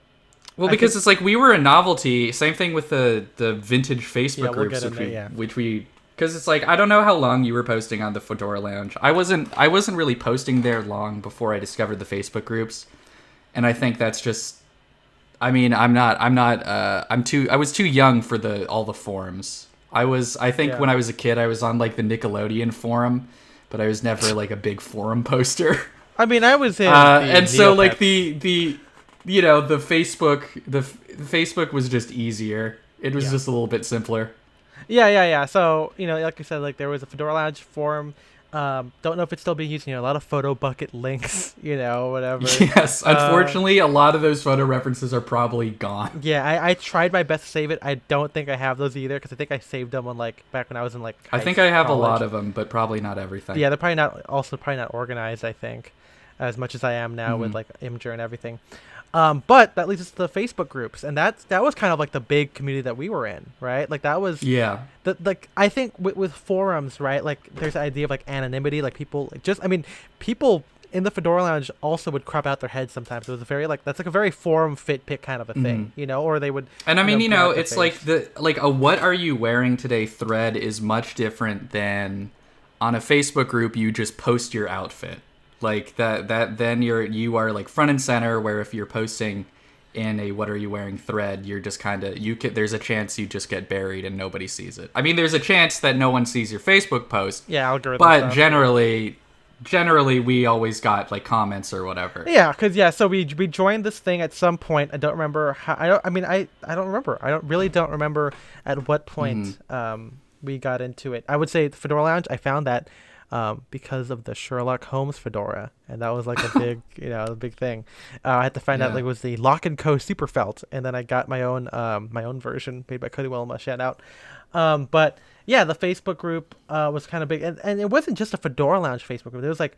because it's like we were a novelty. Same thing with the vintage Facebook groups, which we because it's like I don't know how long you were posting on the Fedora Lounge. I wasn't really posting there long before I discovered the Facebook groups, and I think that's just. I mean, I was too young for all the forums. I think when I was a kid, I was on like the Nickelodeon forum, but I was never like a big forum poster. I mean, I was in and so like the Facebook was just easier. It was just a little bit simpler. Yeah. So, like I said, like there was a Fedora Lounge forum. Don't know if it's still being used. A lot of photo bucket links, whatever. Yes, unfortunately, a lot of those photo references are probably gone. Yeah, I tried my best to save it. I don't think I have those either because I think I saved them on like back when I was in like. I think I have college. A lot of them, but probably not everything. Yeah, they're probably not organized. I think, as much as I am now with like Imgur and everything. But that leads us to the Facebook groups, and that was kind of like the big community that we were in, right? Like that was I think with forums, right? Like there's the idea of like anonymity, like people people in the Fedora Lounge also would crop out their heads sometimes. It was a very that's like a very forum fit pick kind of a thing, or they would. And I mean, it's like a what are you wearing today thread is much different than on a Facebook group. You just post your outfit. Like that then you are like front and center, where if you're posting in a what are you wearing thread, you're just kind of there's a chance you just get buried and nobody sees it. I mean, there's a chance that no one sees your Facebook post. Yeah, algorithm. But stuff. generally we always got like comments or whatever. Yeah, because so we joined this thing at some point. I don't remember how. I don't remember. I don't remember at what point we got into it. I would say the Fedora Lounge. I found that. Because of the Sherlock Holmes fedora, and that was like a big, a big thing. I had to find out like it was the Lock & Co super felt, and then I got my own version made by Cody Wilma. Shout out. But yeah, the Facebook group was kind of big, and it wasn't just a Fedora Lounge Facebook group. It was like,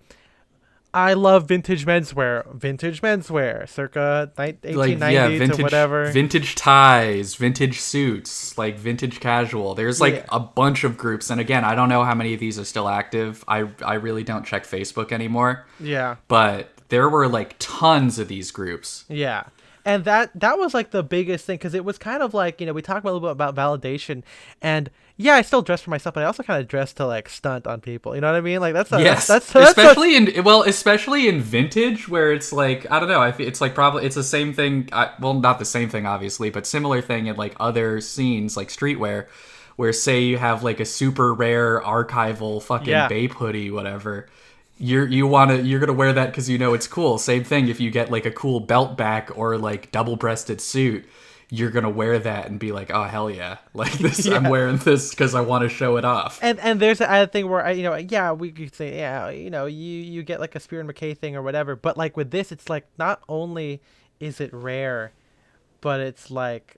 I love vintage menswear, circa 1890s or whatever. Vintage ties, vintage suits, like vintage casual. There's like a bunch of groups, and again, I don't know how many of these are still active. I really don't check Facebook anymore. Yeah. But there were like tons of these groups. Yeah. And that was like the biggest thing, because it was kind of like, we talked a little bit about validation, and yeah, I still dress for myself, but I also kind of dress to like stunt on people. You know what I mean? Like that's especially in vintage, where it's like, I don't know, it's like probably it's the same thing. Well, not the same thing, obviously, but similar thing in like other scenes like streetwear, where say you have like a super rare archival fucking Bape hoodie, whatever. You're gonna wear that because it's cool. Same thing if you get like a cool belt back or like double-breasted suit, you're gonna wear that and be like, oh hell yeah, like this. I'm wearing this because I want to show it off. And there's a thing where we could say you get like a Spear and McKay thing or whatever, but like with this, it's like not only is it rare, but it's like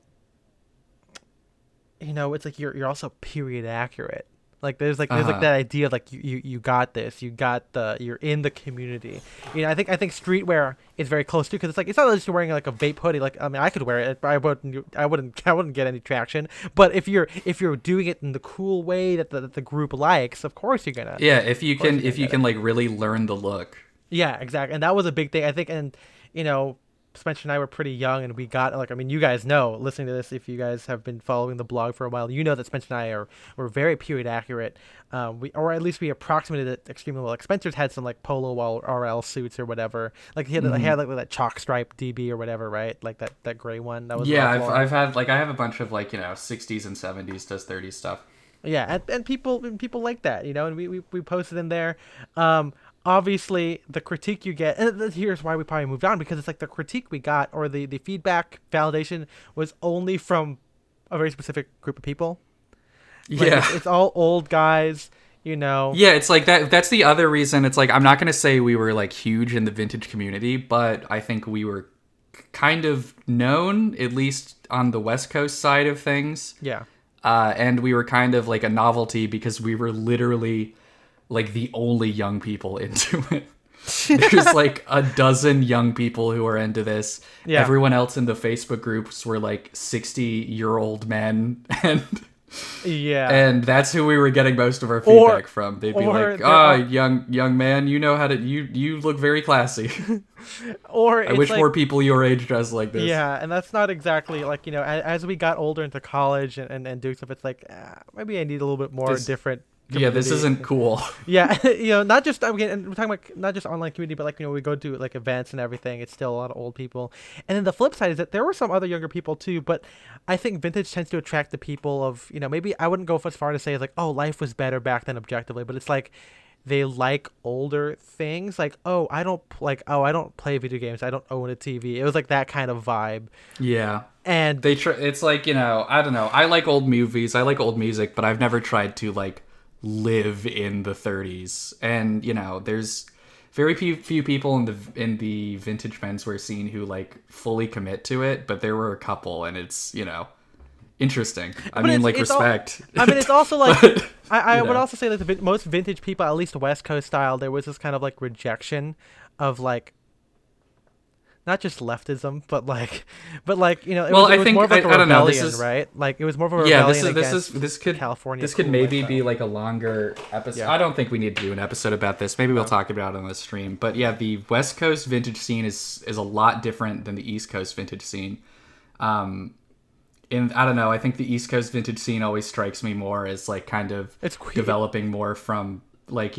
it's like you're also period accurate. Like there's like that idea of like you got this, you're in the community. I think streetwear is very close too, because it's like it's not just wearing like a Vape hoodie. Like I mean, I could wear it, but I wouldn't get any traction. But if you're doing it in the cool way that the group likes, of course you're gonna. Yeah, if you can like really learn the look. Yeah, exactly, and that was a big thing I think, and Spencer and I were pretty young, and we got you guys know, listening to this, if you guys have been following the blog for a while, that Spencer and I were very period accurate. Or at least we approximated it extremely well. Like Spencer's had some like Polo RL suits or whatever. Like he had like that chalk stripe DB or whatever, right? Like that gray one. That was I've had like I have a bunch of like 60s and 70s to 30s stuff. Yeah, and people like that, and we posted in there. Obviously, the critique you get, and here's why we probably moved on, because it's like the critique we got, or the feedback, validation, was only from a very specific group of people. Like it's all old guys, Yeah, it's like that. That's the other reason. It's like, I'm not going to say we were like huge in the vintage community, but I think we were kind of known, at least on the West Coast side of things. Yeah. And we were kind of like a novelty because we were literally like the only young people into it. There's like a dozen young people who are into this. Yeah. Everyone else in the Facebook groups were like 60-year-old men, Yeah. and that's who we were getting most of our feedback from. They'd be like, young man, you know how to you look very classy. Or I wish more people your age dress like this. Yeah, and that's not exactly like, as we got older into college and doing stuff, it's like maybe I need a little bit more different community. Yeah, this isn't cool. Yeah, not just, again, we're talking about not just online community, but like, we go to like events and everything. It's still a lot of old people. And then the flip side is that there were some other younger people too, but I think vintage tends to attract the people of, maybe I wouldn't go as far to say like, oh, life was better back then objectively, but it's like they like older things. Like, I don't play video games. I don't own a TV. It was like that kind of vibe. Yeah. And it's like, I don't know. I like old movies. I like old music, but I've never tried to like live in the 30s. And there's very few people in the vintage menswear scene who like fully commit to it, but there were a couple, and it's interesting. I mean, like, respect. It's also like but, I would also say that most vintage people, at least West Coast style, there was this kind of like rejection of like not just leftism, but like it was more of like a rebellion, I don't know, this is, right? Like it was more of a rebellion against California. This could maybe be like a longer episode. Yeah. I don't think we need to do an episode about this. Maybe we'll talk about it on the stream. But yeah, the West Coast vintage scene is a lot different than the East Coast vintage scene. I don't know, I think the East Coast vintage scene always strikes me more as like kind of developing more from like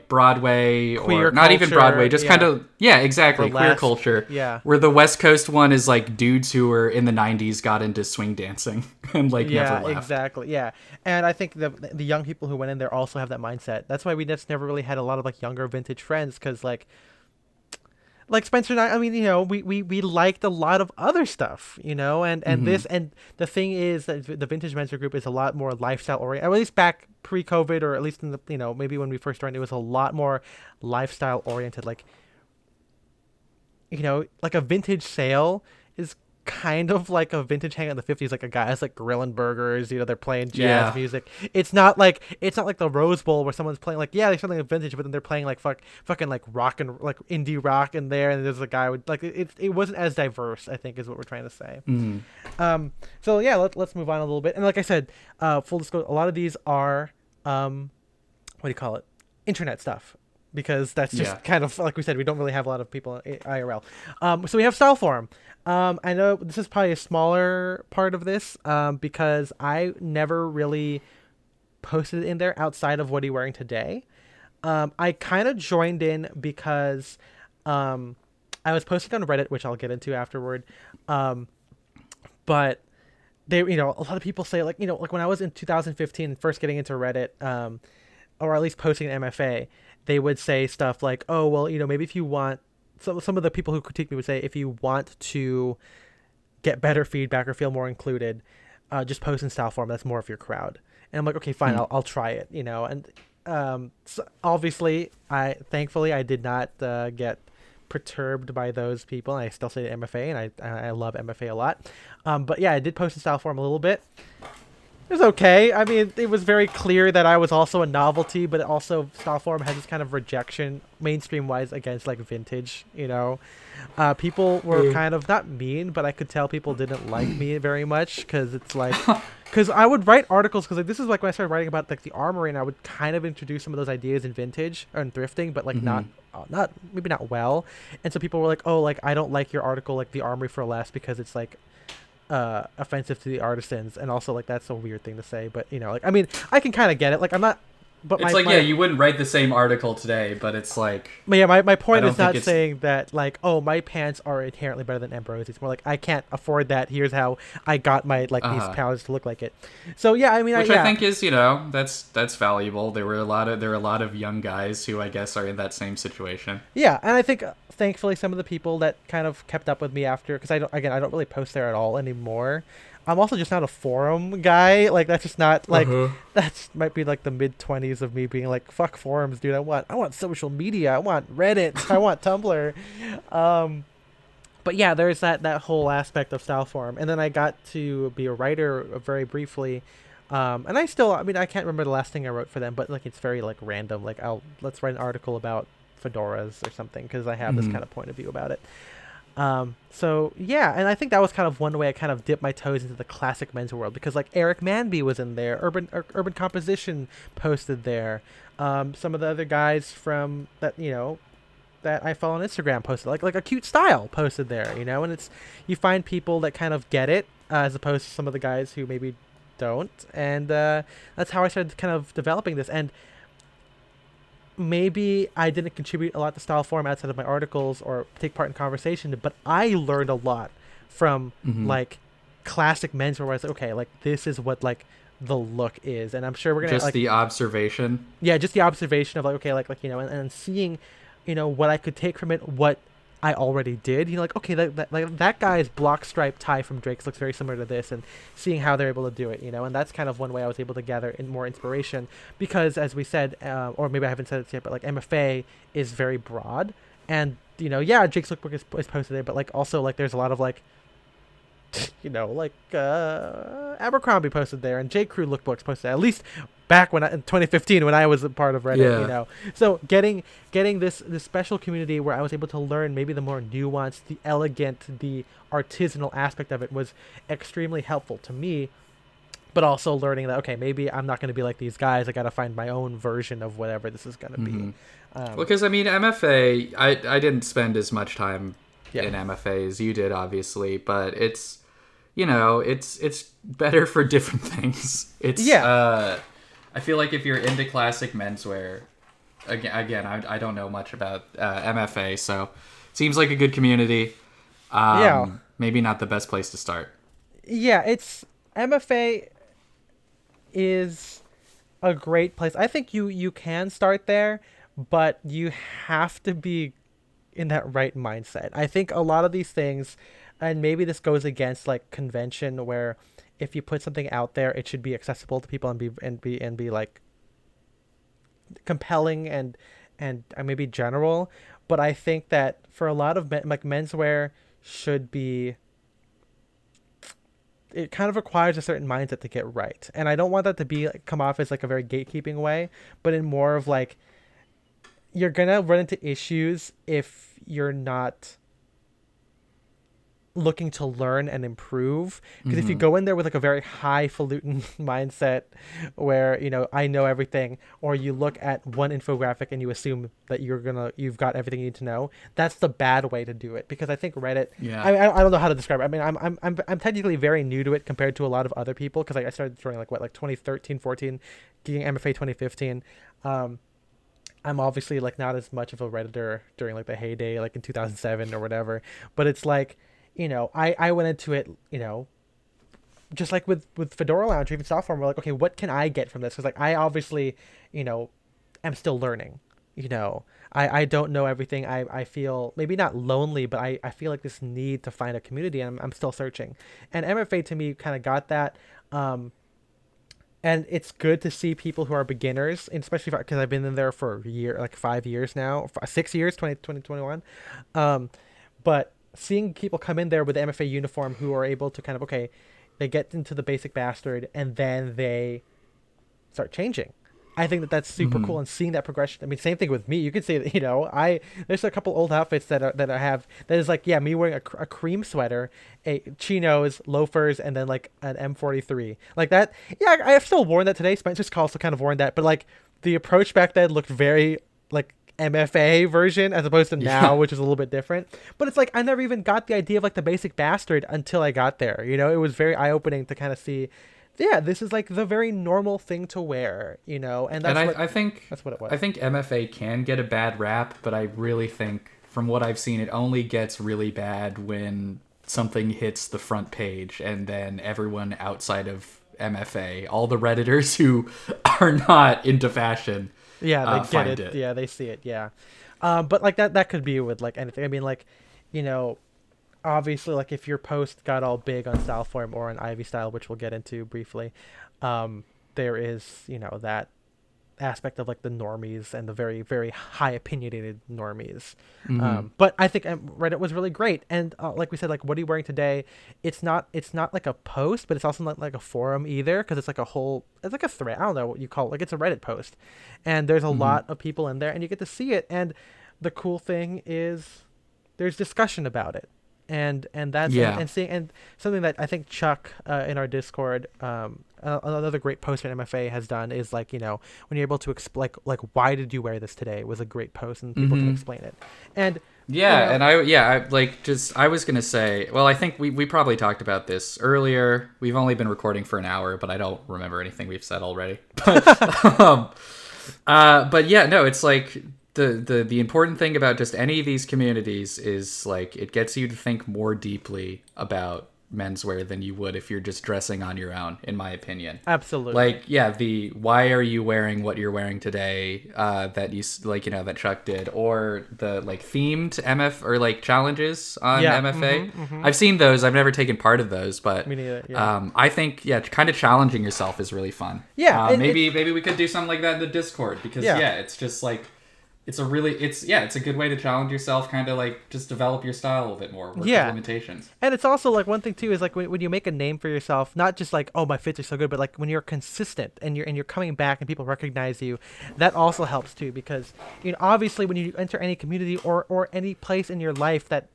Broadway, queer or not culture, even Broadway, just kind of exactly, queer culture. Yeah. Where the West Coast one is like dudes who were in the 90s got into swing dancing and like never left. Exactly. Yeah. And I think the young people who went in there also have that mindset. That's why we just never really had a lot of like younger vintage friends, cuz like Spencer and I mean, we liked a lot of other stuff, and mm-hmm. This, and the thing is that the Vintage Menswear group is a lot more lifestyle oriented, or at least back pre-COVID, or at least in the, maybe when we first joined, it was a lot more lifestyle oriented. Like, like a vintage sale is kind of like a vintage hangout in the 50s, like a guy's like grilling burgers, they're playing jazz music. It's not like the Rose Bowl where someone's playing like there's something vintage, but then they're playing like fucking like rock and like indie rock in there, and there's a guy with like it wasn't as diverse, I think, is what we're trying to say. Mm-hmm. So yeah, let's move on a little bit. And like I said, full disclosure, a lot of these are what do you call it, internet stuff, because that's just kind of like we said, we don't really have a lot of people in IRL. So we have Style Forum. I know this is probably a smaller part of this because I never really posted in there outside of what are you wearing today. I kind of joined in because I was posting on Reddit, which I'll get into afterward. But they, a lot of people say like when I was in 2015 first getting into Reddit, or at least posting an MFA, they would say stuff like, oh, well, maybe if you want, some of the people who critique me would say, if you want to get better feedback or feel more included, just post in Style Forum. That's more of your crowd. And I'm like, okay, fine, I'll try it, And so obviously, thankfully, I did not get perturbed by those people. And I still say MFA, and I love MFA a lot. But yeah, I did post in Style Forum a little bit. It was okay. I mean, it was very clear that I was also a novelty, but also Style Forum has this kind of rejection, mainstream-wise, against, like, vintage, People were kind of, not mean, but I could tell people didn't like me very much, because it's like... Because I would write articles, because like, this is like when I started writing about like the Armory, and I would kind of introduce some of those ideas in vintage or in thrifting, but like maybe not well. And so people were like, oh, like, I don't like your article, like the Armory for Less, because it's like... offensive to the artisans, and also like that's a weird thing to say, but like I mean I can kind of get it, like I'm not, but it's you wouldn't write the same article today, but it's like, but yeah, my point is not saying that like, oh, my pants are inherently better than Ambrose. It's more like I can't afford that, here's how I got my like these pants to look like it. So yeah, I mean, which I think is that's valuable. There are a lot of young guys who I guess are in that same situation. Yeah, and I think thankfully some of the people that kind of kept up with me after, because I don't really post there at all anymore. I'm also just not a forum guy. Like that's just not like that's might be like the mid-20s of me being like, fuck forums, dude. I want social media. I want Reddit. I want Tumblr. But yeah, there's that whole aspect of Style Forum, and then I got to be a writer very briefly. And I can't remember the last thing I wrote for them, but like it's very like random. Like let's write an article about fedoras or something, because I have this kind of point of view about it. So yeah, and I think that was kind of one way I kind of dipped my toes into the classic men's world, because like Eric Manby was in there, Urban Composition posted there, some of the other guys from that, that I follow on Instagram posted, like a Cute Style posted there, and it's, you find people that kind of get it, as opposed to some of the guys who maybe don't, and that's how I started kind of developing this. And maybe I didn't contribute a lot to Style Forum outside of my articles or take part in conversation, but I learned a lot from like classic menswear, where I was like, okay, like this is what like the look is, and I'm sure we're gonna just like, the observation. Yeah, just the observation of like, okay, like and seeing, what I could take from it, what I already did. Like, okay, that guy's block stripe tie from Drake's looks very similar to this, and seeing how they're able to do it, and that's kind of one way I was able to gather more inspiration, because as we said, or maybe I haven't said it yet, but like MFA is very broad, and yeah, Jake's lookbook is posted there, but like also like there's a lot of like, like Abercrombie posted there, and J. Crew lookbooks posted there, at least back in 2015 when I was a part of Reddit. So getting this special community where I was able to learn maybe the more nuanced, the elegant, the artisanal aspect of it was extremely helpful to me. But also learning that, okay, maybe I'm not going to be like these guys. I got to find my own version of whatever this is going to be. Well, because I mean, MFA, I didn't spend as much time in MFA as you did, obviously, but it's it's better for different things. I feel like if you're into classic menswear, again, I don't know much about MFA, so it seems like a good community. Maybe not the best place to start. Yeah, it's MFA is a great place. I think you can start there, but you have to be in that right mindset. I think a lot of these things, and maybe this goes against like convention, where if you put something out there, it should be accessible to people and be like compelling and maybe general. But I think that for a lot of menswear should be, it kind of requires a certain mindset to get right. And I don't want that to be like, come off as like a very gatekeeping way, but in more of like, you're gonna run into issues if you're not looking to learn and improve, because if you go in there with like a very highfalutin mindset where I know everything, or you look at one infographic and you assume that you've got everything you need to know, that's the bad way to do it. Because I think Reddit, I don't know how to describe it. I mean, I'm technically very new to it compared to a lot of other people, because I started throwing like 2013 14, getting MFA 2015. I'm obviously like not as much of a Redditor during like the heyday, like in 2007 or whatever, but it's like, I went into it, just like with Fedora Lounge or even Style Forum, we're like, okay, what can I get from this? Because like I obviously, am still learning. I don't know everything. I feel maybe not lonely, but I feel like this need to find a community, and I'm still searching. And MFA to me kind of got that. And it's good to see people who are beginners, and especially because I've been in there for a year, like 5 years now, 6 years, 2021. But seeing people come in there with the MFA uniform who are able to kind of, okay, they get into the basic bastard and then they start changing. I think that that's super cool, and seeing that progression. I mean, same thing with me. You could say that, there's a couple old outfits that I have that is like, me wearing a cream sweater, a chinos, loafers, and then like an M43 like that. Yeah, I have still worn that today. Spencer's also kind of worn that, but like the approach back then looked very like MFA version as opposed to now, which is a little bit different. But it's like I never even got the idea of like the basic bastard until I got there. It was very eye-opening to kind of see, this is like the very normal thing to wear, and I think that's what it was. I think MFA can get a bad rap, but I really think from what I've seen, it only gets really bad when something hits the front page, and then everyone outside of MFA, all the Redditors who are not into fashion, they get it. Yeah, they see it. Yeah, but like that could be with like anything. I mean, like, obviously, like if your post got all big on Style Forum or on Ivy Style, which we'll get into briefly, there is that aspect of like the normies and the very, very high opinionated normies. But I think Reddit was really great, and like we said, like what are you wearing today? It's not like a post, but it's also not like a forum either, because it's like it's like a thread. I don't know what you call it. Like it's a Reddit post, and there's a lot of people in there, and you get to see it. And the cool thing is there's discussion about it, and that's and seeing, and something that I think Chuck in our Discord, another great post that MFA has done is like, when you're able to explain like why did you wear this today was a great post, and people can explain it. And and I was gonna say, well, I think we probably talked about this earlier. We've only been recording for an hour, but I don't remember anything we've said already. But yeah, no, it's like the important thing about just any of these communities is like it gets you to think more deeply about menswear than you would if you're just dressing on your own, in my opinion. Absolutely. Like, yeah, the why are you wearing what you're wearing today, that you like, that Chuck did, or the like themed MF or like challenges on MFA. I've seen those. I've never taken part of those, but me neither, yeah. I think kind of challenging yourself is really fun. Yeah, maybe we could do something like that in the Discord, because it's just like it's a good way to challenge yourself, kind of like just develop your style a little bit more, work with limitations. And it's also like one thing too is like when you make a name for yourself, not just like, oh, my fits are so good, but like when you're consistent and you're coming back and people recognize you, that also helps too, because obviously when you enter any community or any place in your life that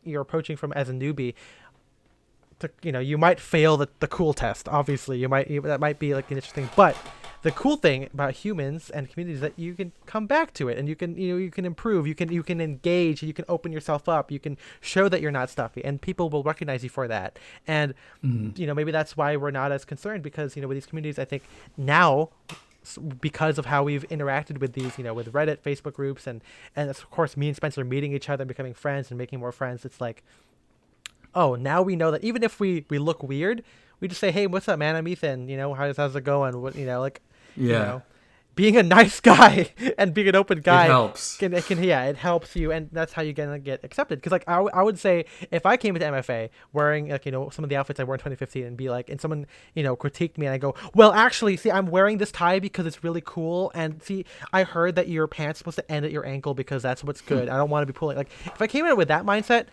you're approaching from as a newbie, you might fail the cool test. Obviously, that might be like an interesting, but the cool thing about humans and communities is that you can come back to it, and you can improve, you can engage, you can open yourself up, you can show that you're not stuffy, and people will recognize you for that. And maybe that's why we're not as concerned, because with these communities, I think now, because of how we've interacted with these, with Reddit, Facebook groups, and of course me and Spencer meeting each other, becoming friends and making more friends, it's like, oh, now we know that even if we look weird, we just say, hey, what's up, man? I'm Ethan. How's it going? What, being a nice guy and being an open guy, it helps. It helps you, and that's how you're gonna get accepted. Because like I would say, if I came into MFA wearing like some of the outfits I wore in 2015, and be like, and someone critiqued me, and I go, well, actually, see, I'm wearing this tie because it's really cool, and see, I heard that your pants supposed to end at your ankle because that's what's good. I don't want to be pulling. Like, if I came in with that mindset,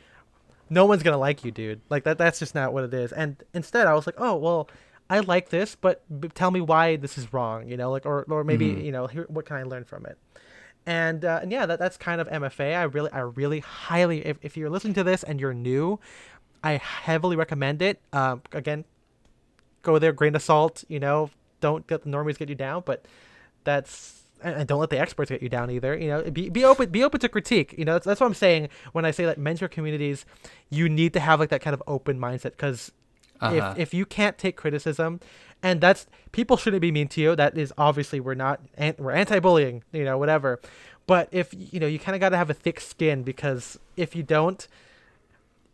no one's gonna like you, dude. Like that's just not what it is. And instead, I was like, oh well, I like this, but tell me why this is wrong, or maybe here, what can I learn from it? And yeah, that's kind of MFA. I really highly, if you're listening to this and you're new, I heavily recommend it. Again, go there, grain of salt. Don't let the normies get you down, but and don't let the experts get you down either. Be open to critique. That's what I'm saying when I say that menswear communities, you need to have like that kind of open mindset, because if you can't take criticism, and that's, people shouldn't be mean to you. That is obviously, we're anti-bullying, whatever. But if you kind of got to have a thick skin, because if you don't,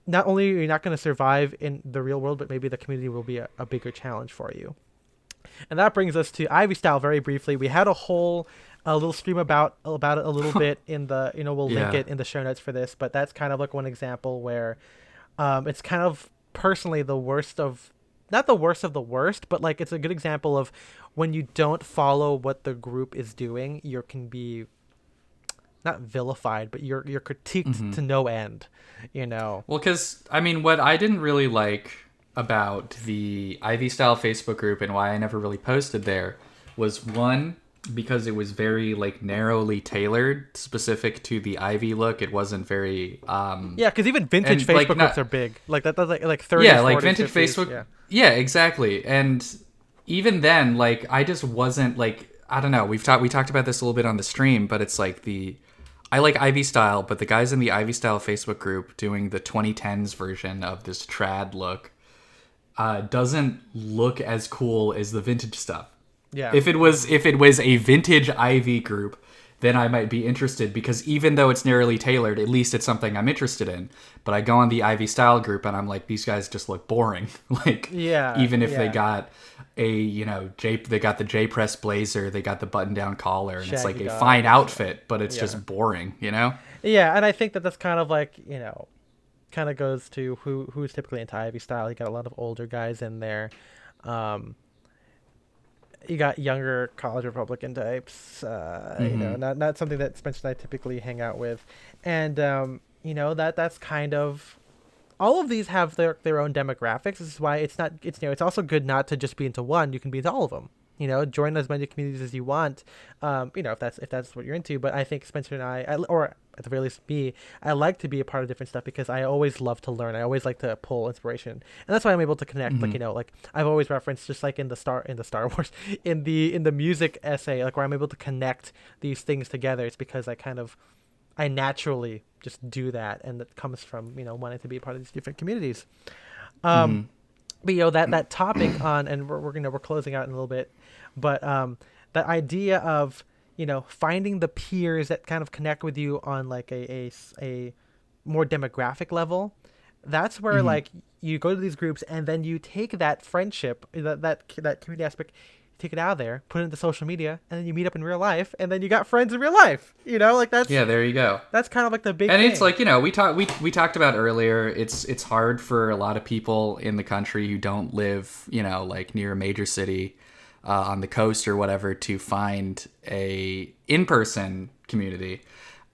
not only are you not going to survive in the real world, but maybe the community will be a bigger challenge for you. And that brings us to Ivy Style very briefly. We had a little stream about it a little bit in the, we'll link it in the show notes for this, but that's kind of like one example where it's kind of personally the worst of, not the worst of the worst, but like it's a good example of when you don't follow what the group is doing, you can be not vilified, but you're critiqued to no end, Well, because I mean, what I didn't really like about the Ivy Style Facebook group and why I never really posted there was, one, because it was very like narrowly tailored, specific to the Ivy look. It wasn't very because even vintage Facebook groups are big. Like that's like 30s, like 40s, vintage 50s, Facebook. Yeah, exactly. And even then, like, I just wasn't like, I don't know. We talked about this a little bit on the stream, but it's like I like Ivy Style, but the guys in the Ivy Style Facebook group doing the 2010s version of this trad look doesn't look as cool as the vintage stuff. Yeah. If it was a vintage Ivy group, then I might be interested, because even though it's narrowly tailored, at least it's something I'm interested in. But I go on the Ivy Style group and I'm like, these guys just look boring. Like, even if they got they got the J Press blazer, they got the button down collar, and Shaggy, it's like a fine outfit, but it's just boring, Yeah, and I think that's kind of like, kind of goes to who's typically into Ivy Style. You got a lot of older guys in there. You got younger college Republican types, not something that Spencer and I typically hang out with. And, that's kind of, all of these have their own demographics. This is why it's also good not to just be into one. You can be into all of them, join as many communities as you want, if that's what you're into. But I think Spencer and or at the very least me, I like to be a part of different stuff because I always love to learn. I always like to pull inspiration, and that's why I'm able to connect. Mm-hmm. Like I've always referenced, just like in the Star Wars, in the music essay, like where I'm able to connect these things together. It's because I naturally just do that, and that comes from wanting to be a part of these different communities. Mm-hmm. But that topic on, and we're closing out in a little bit, but that idea of finding the peers that kind of connect with you on like a more demographic level. That's where like you go to these groups and then you take that friendship, that community aspect, take it out of there, put it into social media, and then you meet up in real life, and then you got friends in real life. Like that's there you go. That's kind of like the big and thing. It's like we talked about earlier. It's hard for a lot of people in the country who don't live like near a major city on the coast or whatever to find a in-person community.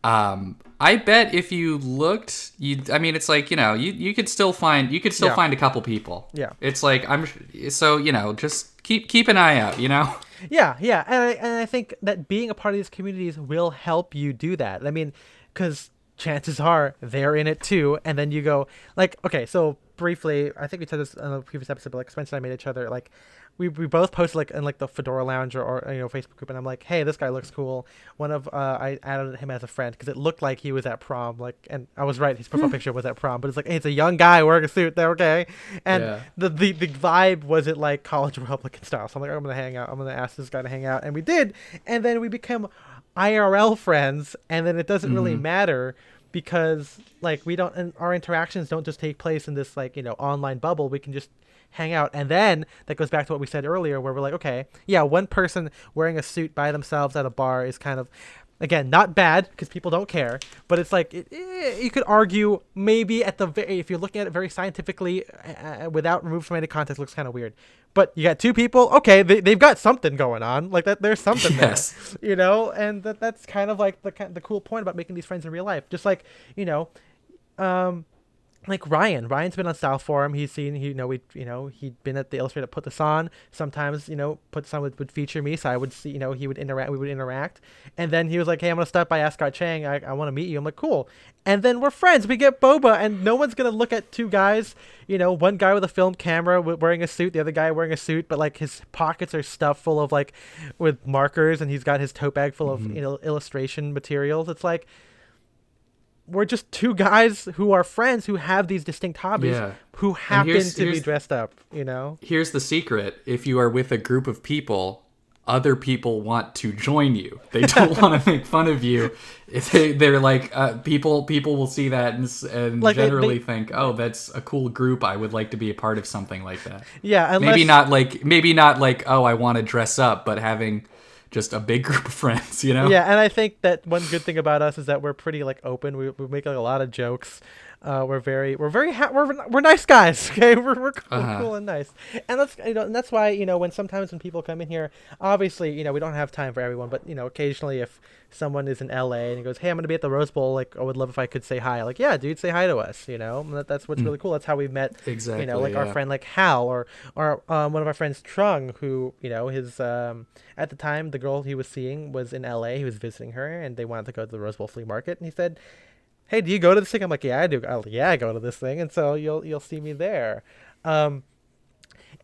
I bet if you looked, it's like you could still find find a couple people. Yeah, it's like just keep an eye out. Yeah, and I think that being a part of these communities will help you do that. I mean, because chances are they're in it too, and then you go like, okay, so briefly, I think we said this in a previous episode, but like Spencer and I made each other like. We both posted like in like the Fedora Lounge or Facebook group, and I'm like, hey, this guy looks cool. I added him as a friend because it looked like he was at prom, like, and I was right, his profile picture was at prom, but it's like, hey, it's a young guy wearing a suit, they're okay, and the vibe wasn't like college Republican style. So I'm like, I'm gonna hang out, I'm gonna ask this guy to hang out, and we did, and then we became IRL friends, and then it doesn't really matter. Because like and our interactions don't just take place in this like online bubble. We can just hang out, and then that goes back to what we said earlier, where we're like, okay, yeah, one person wearing a suit by themselves at a bar is kind of, again, not bad because people don't care, but it's like you could argue maybe if you're looking at it very scientifically without removed from any context, it looks kind of weird. But you got two people, okay, they've got something going on, like that. There's something there, and that's kind of like the cool point about making these friends in real life. Just like like Ryan's been on South Forum. He's seen he'd been at the Illustrator Put This On. Sometimes Put This On would feature me, so I would see we would interact, and then he was like, hey, I'm gonna stop by Ascot Chang. I want to meet you. I'm like, cool. And then we're friends. We get boba, and no one's gonna look at two guys. One guy with a film camera wearing a suit, the other guy wearing a suit, but like his pockets are stuffed full of like with markers, and he's got his tote bag full of illustration materials. It's like, we're just two guys who are friends who have these distinct hobbies who happen to be dressed up, Here's the secret. If you are with a group of people, other people want to join you. They don't want to make fun of you. If they're like, people will see that and like generally think, oh, that's a cool group. I would like to be a part of something like that. Yeah. Maybe not like, oh, I want to dress up, but having just a big group of friends, Yeah, and I think that one good thing about us is that we're pretty like open. We make like a lot of jokes. We're nice guys. Okay, we're cool and nice, and that's and that's why when people come in here, obviously we don't have time for everyone, but occasionally if someone is in LA and he goes, hey, I'm gonna be at the Rose Bowl, like I would love if I could say hi. Like, yeah, dude, say hi to us. That's what's really cool. That's how we met. Exactly. Our friend like Hal or one of our friends Trung, who his at the time the girl he was seeing was in LA. He was visiting her, and they wanted to go to the Rose Bowl flea market, and he said, hey, do you go to this thing? I'm like, yeah, I do. I go to this thing, and so you'll see me there. And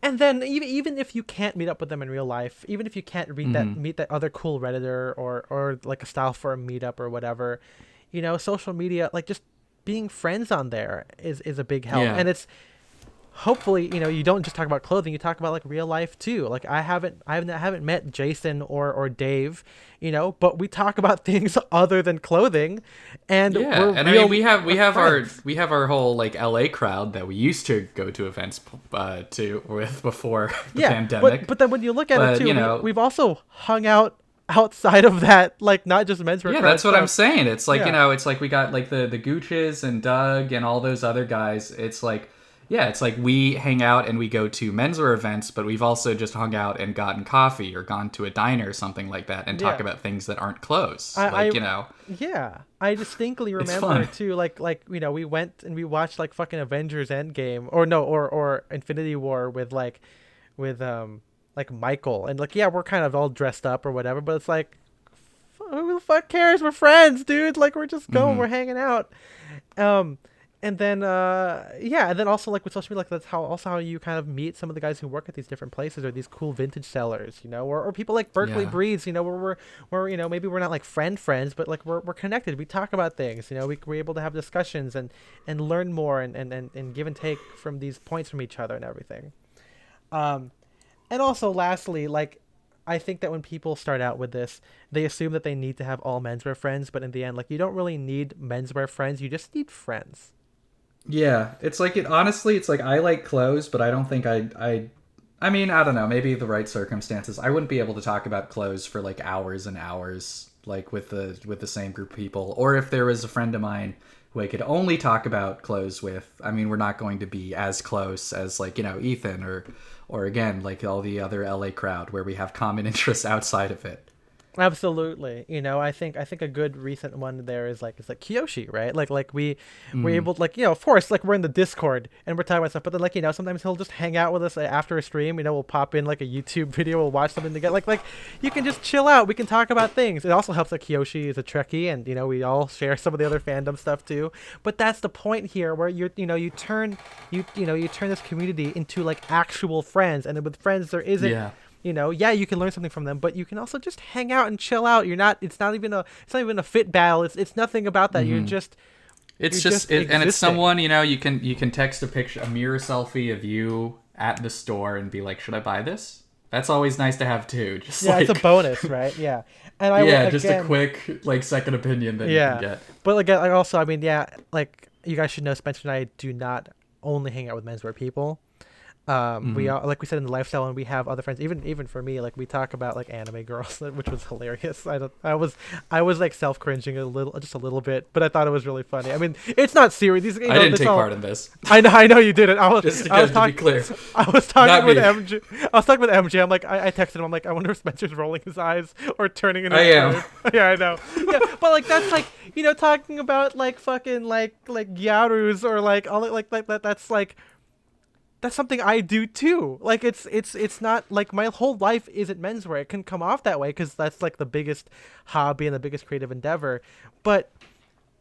then even if you can't meet up with them in real life, even if you can't meet that other cool Redditor or like a style for a meetup or whatever, social media, like just being friends on there is a big help. Yeah. And it's hopefully you don't just talk about clothing, you talk about like real life too. Like I haven't met Jason or Dave, but we talk about things other than clothing, and we have our whole like LA crowd that we used to go to events with before the pandemic. But then when you look at it too, we've also hung out outside of that, like not just Menswear. Yeah, that's what I'm saying. It's like it's like we got like the Gooches and Doug and all those other guys. It's like. Yeah, it's like we hang out and we go to Menswear events, but we've also just hung out and gotten coffee or gone to a diner or something like that and talk about things that aren't clothes. Yeah, I distinctly remember too. Like we went and we watched like fucking Avengers Endgame or Infinity War with like Michael, and like, yeah, we're kind of all dressed up or whatever, but it's like, who the fuck cares? We're friends, dude. Like, we're just going, we're hanging out. And then yeah, and then also like with social media, like that's how you kind of meet some of the guys who work at these different places or these cool vintage sellers, or people like Berkeley Breeds, where we're maybe we're not like friends, but like we're connected. We talk about things, we're able to have discussions and learn more and give and take from these points from each other and everything. And also lastly, like, I think that when people start out with this, they assume that they need to have all menswear friends, but in the end, like, you don't really need menswear friends, you just need friends. Yeah, it's like honestly, it's like I like clothes, but I don't think I mean, I don't know, maybe the right circumstances. I wouldn't be able to talk about clothes for like hours and hours, like with the same group of people. Or if there was a friend of mine who I could only talk about clothes with, I mean, we're not going to be as close as like, Ethan or again, like all the other LA crowd where we have common interests outside of it. Absolutely. I think a good recent one there is like Kiyoshi, right? Like we're able to, like, of course, like we're in the Discord and we're talking about stuff, but then like, sometimes he'll just hang out with us after a stream, we'll pop in like a YouTube video, we'll watch something together. Like you can just chill out, we can talk about things. It also helps that Kiyoshi is a Trekkie and we all share some of the other fandom stuff too. But that's the point here where you turn this community into like actual friends, and with friends there isn't you can learn something from them, but you can also just hang out and chill out. It's not even a fit battle. It's nothing about that. Mm-hmm. It's someone, you can text a mirror selfie of you at the store and be like, should I buy this? That's always nice to have too. Just it's a bonus, right? Yeah. And just a quick like second opinion that you can get. But like also, I mean, like you guys should know, Spencer and I do not only hang out with menswear people. We all, like we said in the lifestyle, and we have other friends. Even for me, like we talk about like anime girls, which was hilarious. I was like self cringing just a little bit, but I thought it was really funny. I mean, it's not serious. I didn't take part in this. I know you didn't. I was to be clear. I was talking with MJ. I was talking with MJ. I'm like, I texted him. I'm like, I wonder if Spencer's rolling his eyes or turning in his am. Yeah, I know. Yeah, but like that's like talking about like fucking like gyarus or like all like that. That's something I do too. Like it's not like my whole life isn't menswear. It can come off that way because that's like the biggest hobby and the biggest creative endeavor. But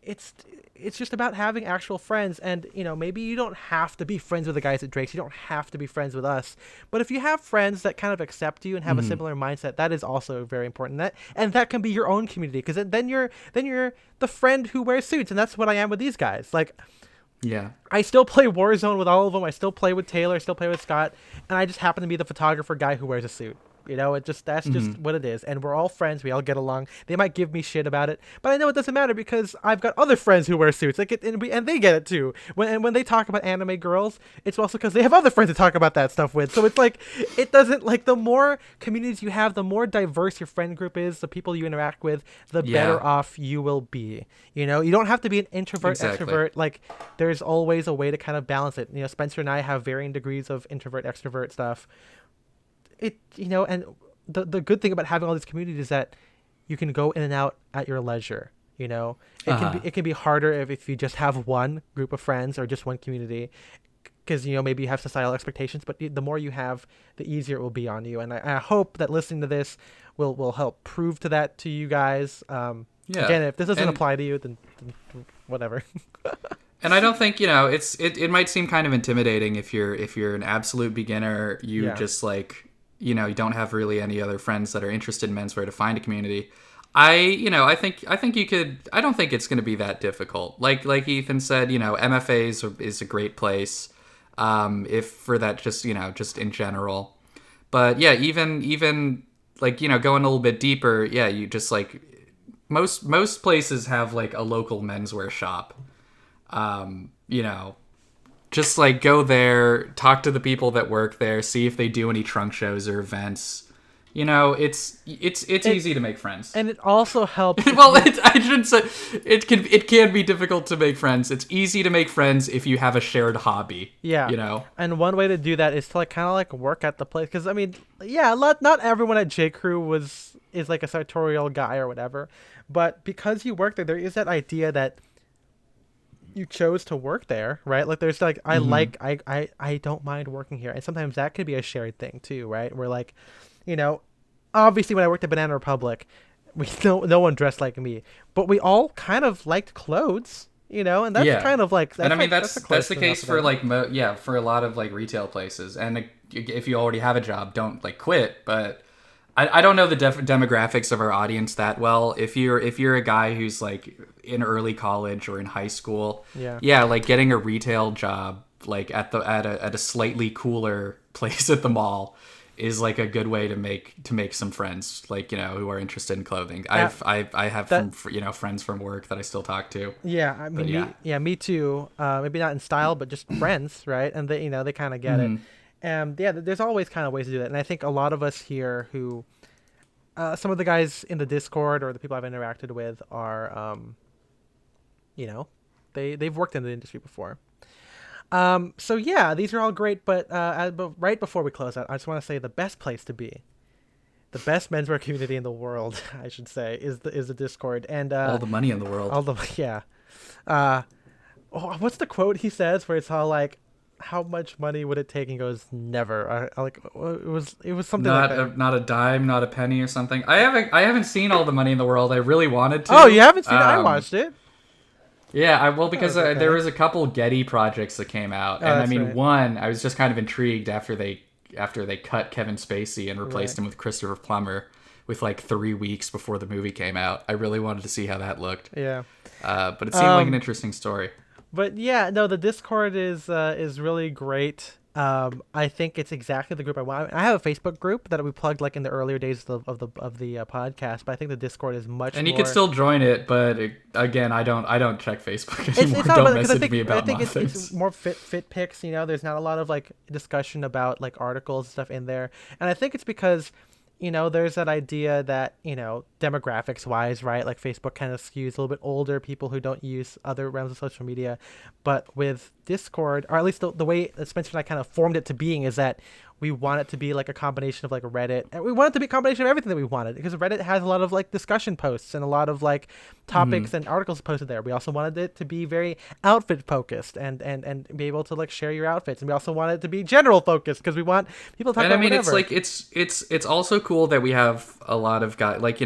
it's just about having actual friends, and maybe you don't have to be friends with the guys at Drake's. You don't have to be friends with us. But if you have friends that kind of accept you and have a similar mindset, that is also very important. That can be your own community, because then you're the friend who wears suits, and that's what I am with these guys. Like. Yeah. I still play Warzone with all of them. I still play with Taylor. I still play with Scott. And I just happen to be the photographer guy who wears a suit. That's just what it is. And we're all friends. We all get along. They might give me shit about it, but I know it doesn't matter because I've got other friends who wear suits. And they get it too. When they talk about anime girls, it's also because they have other friends to talk about that stuff with. So it's like, it doesn't, like, the more communities you have, the more diverse your friend group is, the people you interact with, the better off you will be. You don't have to be an introvert, extrovert. Like, there's always a way to kind of balance it. Spencer and I have varying degrees of introvert, extrovert stuff. And the good thing about having all these communities is that you can go in and out at your leisure. It can be harder if you just have one group of friends or just one community, because maybe you have societal expectations. But the more you have, the easier it will be on you. And I hope that listening to this will help prove that to you guys. Again, if this doesn't apply to you, then whatever. And I don't think it might seem kind of intimidating if you're an absolute beginner. Just like. You don't have really any other friends that are interested in menswear to find a community. I think you could. I don't think it's going to be that difficult. Like Ethan said, MFA is a great place. If for that, just in general. But yeah, even like going a little bit deeper. Yeah, you just like most places have like a local menswear shop. Just like go there, talk to the people that work there, see if they do any trunk shows or events. It's easy to make friends, and it also helps. Well, I shouldn't say it can be difficult to make friends. It's easy to make friends if you have a shared hobby. Yeah, And one way to do that is to like kind of like work at the place, because I mean, not everyone at J Crew is like a sartorial guy or whatever, but because you work there is that idea that you chose to work there, right? Like there's like I don't mind working here, and sometimes that could be a shared thing too, right? Where like, you know, obviously when I worked at Banana Republic, no one dressed like me, but we all kind of liked clothes, you know, and that's Yeah. kind of like And I mean that's a that's close the enough case for thing. like for a lot of like retail places. And if you already have a job, don't like quit. But I don't know the demographics of our audience that well. If you're a guy who's like in early college or in high school, Yeah. yeah, like getting a retail job like at a slightly cooler place at the mall is like a good way to make some friends, like, you know, who are interested in clothing. Uh, I have that from, you know, friends from work that I still talk to. Yeah, I But mean, yeah. me too. Maybe not in style, but just friends, right? And they, they kind of get it. Mhm. And yeah, there's always kind of ways to do that. And I think a lot of us here who, some of the guys in the Discord or the people I've interacted with are, you know, they've worked in the industry before. So yeah, these are all great. But right before we close out, I just want to say the best place to be, the best menswear community in the world, I should say, is the Discord. And All the money in the world. all the yeah. Uh, what's the quote he says where it's all like, how much money would it take? And he goes, never. It was something like that. Not a dime, not a penny or something. I haven't seen All the Money in the World. I really wanted Oh, to. you haven't seen it? I watched it. Yeah, That because was okay. there was a couple Getty projects that came out, Oh, and I that's mean, right. one I was just kind of intrigued after they cut Kevin Spacey and Right. replaced him with Christopher Plummer with like 3 weeks before the movie came out. I really wanted to see how that looked. Yeah. But it seemed like an interesting story. But yeah, no, the Discord is really great. I think it's exactly the group I want. I have a Facebook group that we plugged like in the earlier days of the podcast, but I think the Discord is much And you more. can still join it, but again, I don't check Facebook anymore. It's not Don't because I message think me I about think my it's things. more fit pics. You know, there's not a lot of like discussion about like articles and stuff in there, and I think it's because, there's that idea that, demographics wise, right? Like Facebook kind of skews a little bit older people who don't use other realms of social media. But with Discord, or at least the way that Spencer and I kind of formed it to being, is that we want it to be like a combination of like Reddit, and we want it to be a combination of everything that we wanted, because Reddit has a lot of like discussion posts and a lot of like topics and articles posted there. We also wanted it to be very outfit focused and be able to like share your outfits, and we also wanted it to be general focused because we want people to talk And I about mean, it's whatever. like it's also cool that we have a lot of guys like,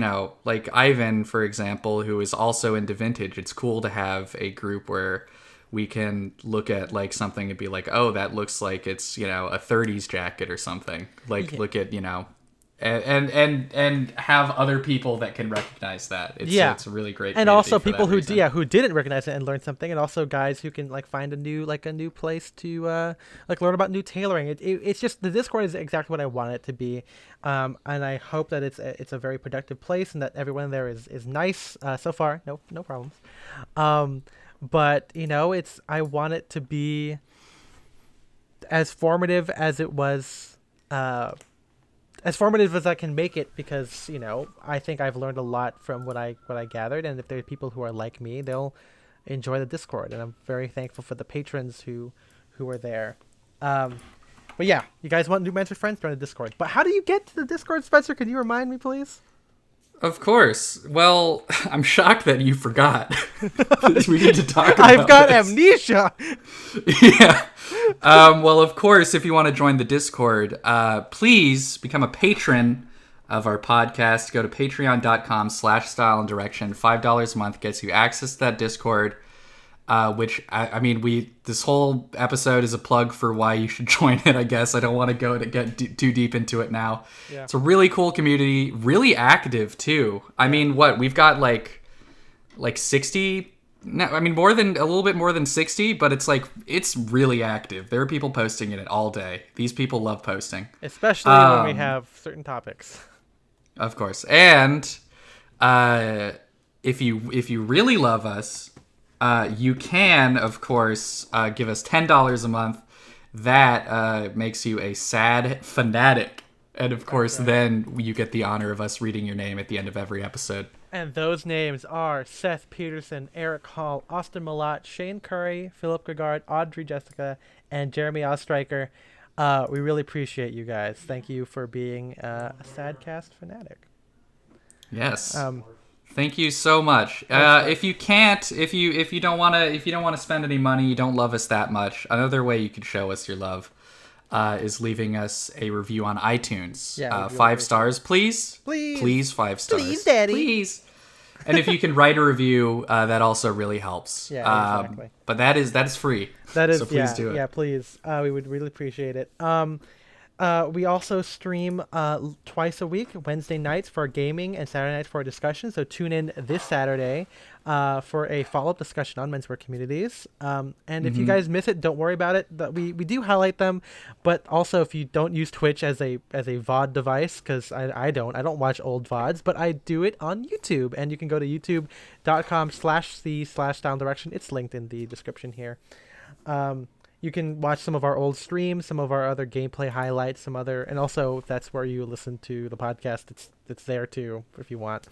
like Ivan, for example, who is also into vintage. It's cool to have a group where we can look at like something and be like, oh, that looks like it's, a 30s jacket or something. Like Yeah. look at, and have other people that can recognize that. Yeah. It's a really great And community also for people that reason. who didn't recognize it and learn something, and also guys who can like find a new place to like learn about new tailoring. It's just, the Discord is exactly what I want it to be, and I hope that it's a very productive place and that everyone there is nice. So far, no problems. But I want it to be as formative as it was. As formative as I can make it, because I think I've learned a lot from what I gathered, and if there are people who are like me, they'll enjoy the Discord, and I'm very thankful for the patrons who are there. But yeah, you guys want new Menswear friends, join the Discord. But how do you get to the Discord, Spencer? Could you remind me, please? Of course. Well, I'm shocked that you forgot. We need to talk about I've got this. amnesia. Yeah. Well, of course, if you want to join the Discord, please become a patron of our podcast. Go to patreon.com/style and direction. $5 a month gets you access to that Discord. Which I mean, this whole episode is a plug for why you should join it. I guess I don't want to get too deep into it now. Yeah. It's a really cool community, really active too. I mean, we've got like 60. No, I mean, a little bit more than 60, but it's really active. There are people posting in it all day. These people love posting, Especially when we have certain topics. of course. And if you really love us, you can, of course, give us $10 a month. That makes you a sad fanatic. And, of course, then you get the honor of us reading your name at the end of every episode. And those names are Seth Peterson, Eric Hall, Austin Malott, Shane Curry, Philip Gregard, Audrey Jessica, and Jeremy Ostreicher. We really appreciate you guys. Thank you for being a Sadcast fanatic. Yes. Thank you so much. If you don't want to spend any money, you don't love us that much. Another way you could show us your love is leaving us a review on iTunes. Yeah, 5 stars, please. Please, 5 stars. Please, Daddy. Please. And if you can write a review, that also really helps. Yeah, exactly. But that is free. That is, so please do it. Yeah, please. We would really appreciate it. We also stream twice a week, Wednesday nights for our gaming and Saturday nights for our discussion. So tune in this Saturday for a follow-up discussion on menswear communities. And if you guys miss it, don't worry about it. We do highlight them, but also if you don't use Twitch as a VOD device, because I don't watch old VODs, but I do it on YouTube, and you can go to youtube.com/c/downdirection. It's linked in the description here. You can watch some of our old streams, some of our other gameplay highlights, and also that's where you listen to the podcast. It's there too if you want.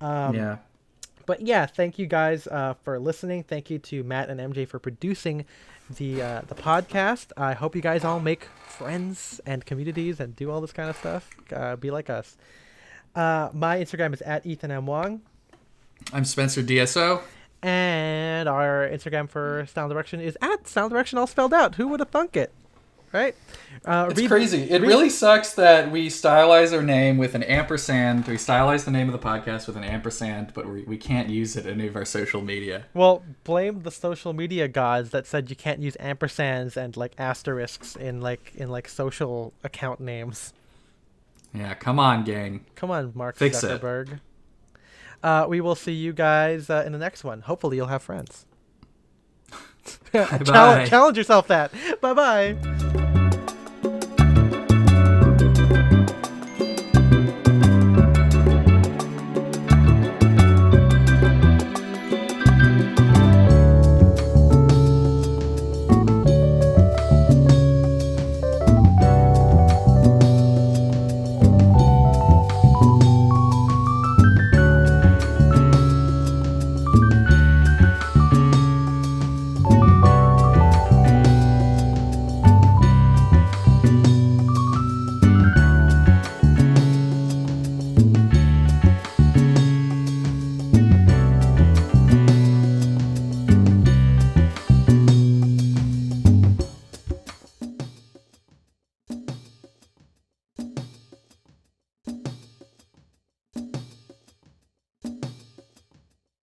Yeah. But yeah, thank you guys for listening. Thank you to Matt and MJ for producing the podcast. I hope you guys all make friends and communities and do all this kind of stuff. Be like us. My Instagram is @EthanMWong. I'm Spencer DSO. And our Instagram for Style Direction is @StyleDirection, all spelled out. Who would have thunk it? Right? It's crazy. It really sucks that we stylize our name with an ampersand. We stylize the name of the podcast with an ampersand, but we can't use it in any of our social media. Well, blame the social media gods that said you can't use ampersands and like asterisks in social account names. Yeah, come on, gang. Come on, Mark Fix Zuckerberg. It. We will see you guys in the next one. Hopefully you'll have friends. Challenge yourself that. Bye-bye.